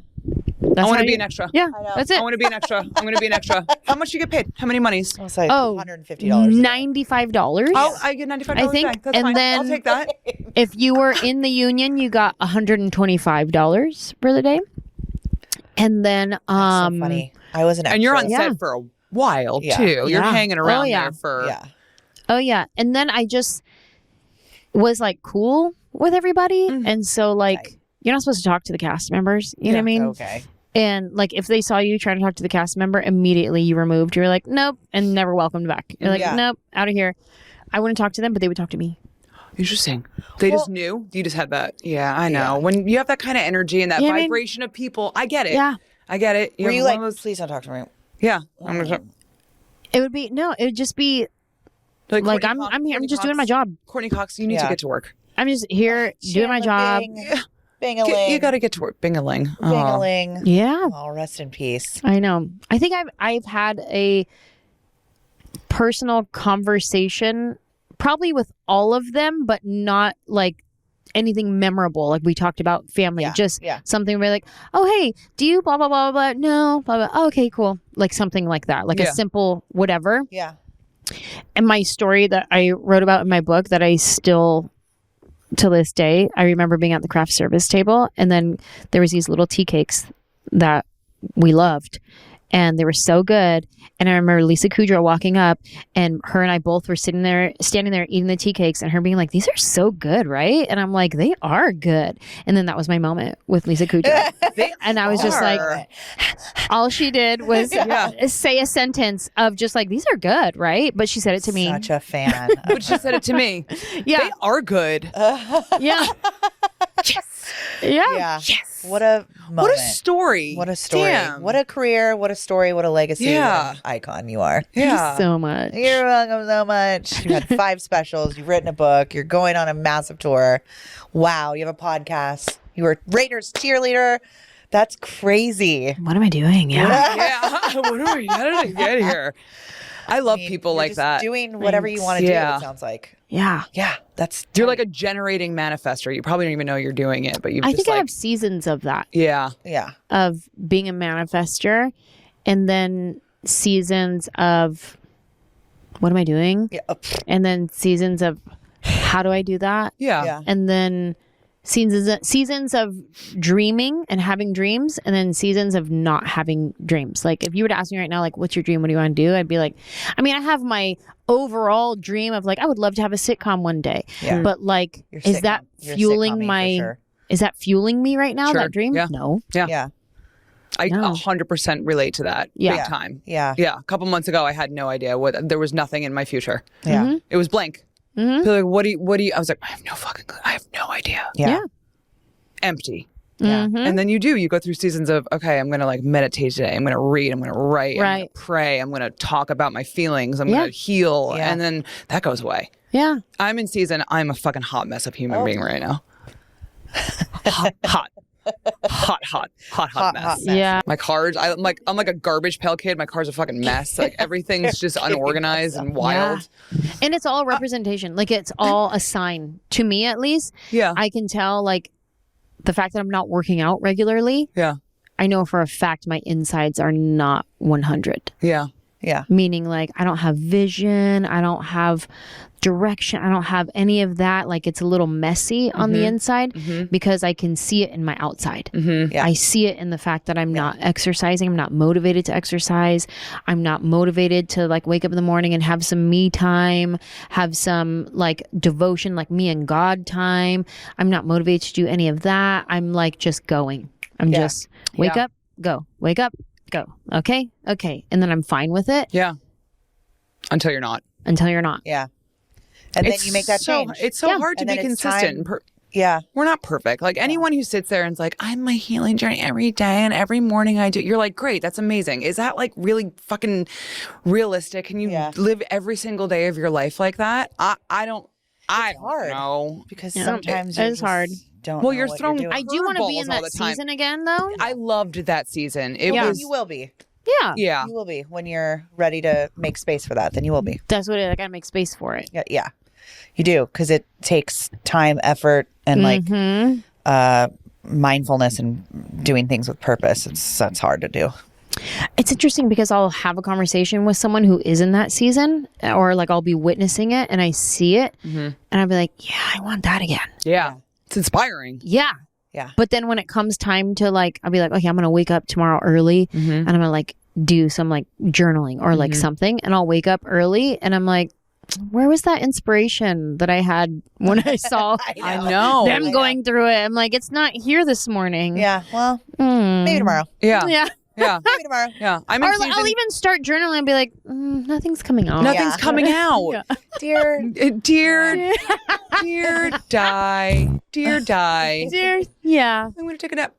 That's I want how to be you- an extra. Yeah, know. that's I it. want to be an extra. I'm going to be an extra. How much you get paid? How many monies? I'll say Oh, $150. $95. Oh, I get $95 I think, back. That's and fine. then- I'll take that. If you were in the union, you got $125 for the day. And then, So funny. I was an extra. And you're on Yeah. set for a while Yeah. too. You're Yeah. hanging around Oh, yeah. there for Yeah. oh yeah. And then I just was like cool with everybody. And so like, Okay. you're not supposed to talk to the cast members. You know what I mean? Okay. And like, if they saw you trying to talk to the cast member, immediately you removed. You're like, nope, and never welcomed back. You're like, Yeah. nope, out of here. I wouldn't talk to them, but they would talk to me. Interesting. They just knew. You just had that. Yeah, I know. Yeah. When you have that kind of energy and that Yeah, I mean- vibration of people, I get it. Yeah. I get it. Were have you one like, of those- please don't talk to me? yeah. I'm gonna, It would be it would just be like Courtney I'm Cox- I'm here. I'm Courtney just doing my Cox- job. Courtney Cox, you need to Yeah. get to work. I'm just here doing my job. Bing-a-ling. You got to get to work. Bing-a-ling. Oh. Bing-a-ling. Yeah. Oh, rest in peace. I know. I think I've had a personal conversation probably with all of them, but not like anything memorable. Like we talked about family, Yeah, just yeah. something where like, oh hey, do you blah blah blah blah? No, blah blah. Oh, okay, cool. Like something like that, like Yeah. a simple whatever. Yeah. And my story that I wrote about in my book that I still to this day, I remember being at the craft service table, and then there was these little tea cakes that we loved, and they were so good. And I remember Lisa Kudrow walking up, and her and I both were standing there eating the tea cakes, and her being like, "These are so good, right?" And I'm like, "They are good." And then that was my moment with Lisa Kudrow, and I was just like, all she did was say a sentence of just like, "These are good, right?" But she said it to me. Such a fan. But she said it to me. Yeah, They are good. yeah, yeah. Yeah. Yes. What a moment. What a story. What a story. Damn. What a career. What a story. What a legacy. Yeah. What an icon you are. Yeah. So much. You're welcome so much. You had 5 specials. You've written a book. You're going on a massive tour. Wow. You have a podcast. You were Raiders cheerleader. That's crazy. What am I doing? Yeah. Yeah. What are we going to get here? I love people You're like just that. doing whatever you want to Yeah. do, it sounds like. Yeah. Yeah. That's You're like a generating manifester. You probably don't even know you're doing it, but you've I just think like, I have seasons of that, yeah. yeah. of being a manifester, and then seasons of what am I doing? Yeah. And then seasons of how do I do that? Yeah. Yeah. And then seasons of dreaming and having dreams, and then seasons of not having dreams. Like if you were to ask me right now, like, what's your dream? What do you want to do? I'd be like, I mean, I have my overall dream of like, I would love to have a sitcom one day. Yeah. But like, Your is sitcom- that your fueling sitcom-y for my, sure. is that fueling me right now? Sure. That dream? Yeah. No. Yeah. Yeah. I No. 100% relate to that. Yeah. Big time. Yeah. Yeah. A couple months ago, I had no idea there was nothing in my future. Yeah. It was blank. Mhm. People were like, what do you, I was like, I have no fucking clue. I have no idea. Yeah. Yeah. Empty. Yeah. Mhm. And then you go through seasons of, okay, I'm going to like meditate today. I'm going to read. I'm going to write. I'm going Right. to pray. I'm going to talk about my feelings. I'm Yeah. going to heal. Yeah. And then that goes away. Yeah. I'm in season. I'm a fucking hot mess of human being right now. Hot mess. mess. Yeah. My cards, I'm like a garbage pail kid. My car's a fucking mess. Like everything's just unorganized and wild. And it's all representation. Like it's all a sign to me, at least. Yeah. I can tell like the fact that I'm not working out regularly. Yeah. I know for a fact my insides are not 100. Yeah. Yeah. Meaning like I don't have vision, I don't have direction, I don't have any of that. Like it's a little messy on the inside because I can see it in my outside. Yeah. I see it in the fact that I'm not exercising, I'm not motivated to exercise, I'm not motivated to like wake up in the morning and have some me time, have some like devotion, like me and God time. I'm not motivated to do any of that. I'm like just going. I'm Yeah. just wake up, go, wake up, go. Okay. Okay. And then I'm fine with it Yeah. Until you're not. until you're not. Yeah. And then you make that change. It's so hard to And be then it's consistent. time- Yeah. We're not perfect. Like anyone who sits there and is like, I'm my healing journey every day and every morning I do. You're like, great, that's amazing. Is that like really fucking realistic? Can you live every single day of your life like that? I don't hard. know. Because Yeah. sometimes It's hard. Don't Well, know you're what thrown- doing. I do want to be in Curveballs all that the time. season again, though. I loved that season. It Yeah. was You will be. Yeah. yeah. You will be when you're ready to make space for that. Then you will be. That's what it is. I got to make space for it. Yeah, yeah. You do, because it takes time, effort, and like mindfulness and doing things with purpose. It's hard to do. It's interesting because I'll have a conversation with someone who is in that season, or like I'll be witnessing it and I see it, and I'll be like, yeah, I want that again. Yeah. It's inspiring. Yeah. Yeah. But then when it comes time to like, I'll be like, okay, I'm going to wake up tomorrow early and I'm going to like do some like journaling or like something. And I'll wake up early and I'm like, where was that inspiration that I had when I saw I know. them going through it? I'm like, it's not here this morning. Yeah. Well, Mm. maybe tomorrow. Yeah. Yeah. Yeah. Maybe tomorrow. Yeah. I'm Or in season. I'll even start journaling and be like, nothing's coming out. Nothing's coming out. Yeah. Dear. Dear, dear die. Dear die. Dear, yeah. I'm going to take a nap.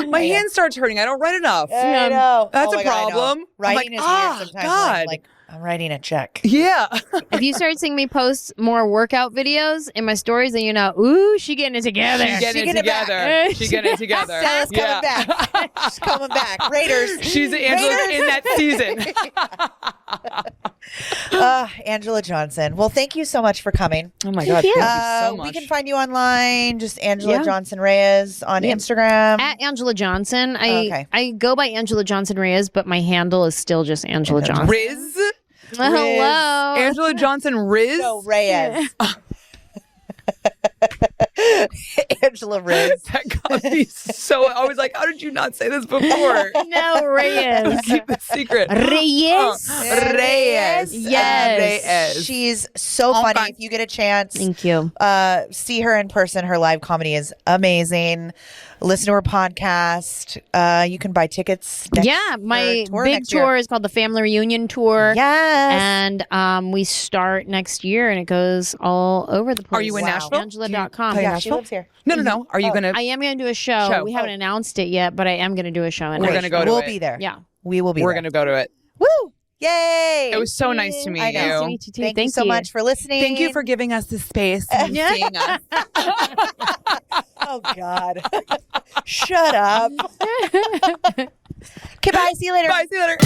My hand starts hurting. I don't write enough. I know. That's Oh a my God, I know. problem. I'm Writing like, is ah, weird sometimes. God. Like I'm writing a check. Yeah. If you start seeing me post more workout videos in my stories, then you know, ooh, she getting it together. She's getting it getting it back. together. She's getting it together. Stella's coming back. She's coming back. Raiders. She's Angela in that season. Anjelah Johnson. Well, thank you so much for coming. Oh my God. you. Thank you so much. We can find you online, just Anjelah Yeah. Johnson-Reyes on Instagram. At Anjelah Johnson. Okay. I go by Anjelah Johnson-Reyes, but my handle is still just Anjelah Johnson. Riz. Hello. Angela Johnson Riz. No, Reyes. Anjelah Reyes. That got me so. I was like, how did you not say this before? No, Reyes. Keep the secret. Reyes. Reyes. Yes. Reyes. She's so Oh, funny. fun. If you get a chance, Thank you. see her in person. Her live comedy is amazing. Listen to her podcast. You can buy tickets. Yeah, my tour big next year. tour is called the Family Reunion Tour. Yes. And we start next year and it goes all over the place. Are you in Wow. Nashville? Angela.com. play yeah, Nashville? she lives here. No. Are you gonna? I am going to do a show. Show. We haven't announced it yet, but I am going to do a show. We're gonna go to We'll it. be there. Yeah. We will be We're there. gonna go to it. Woo! Yay! It was so nice to meet I know. you. Nice to meet you too. Thank you so much for listening. Thank you for giving us the space and Yeah. seeing us. Oh God! Shut up. Okay, bye. See you later. Bye. See you later.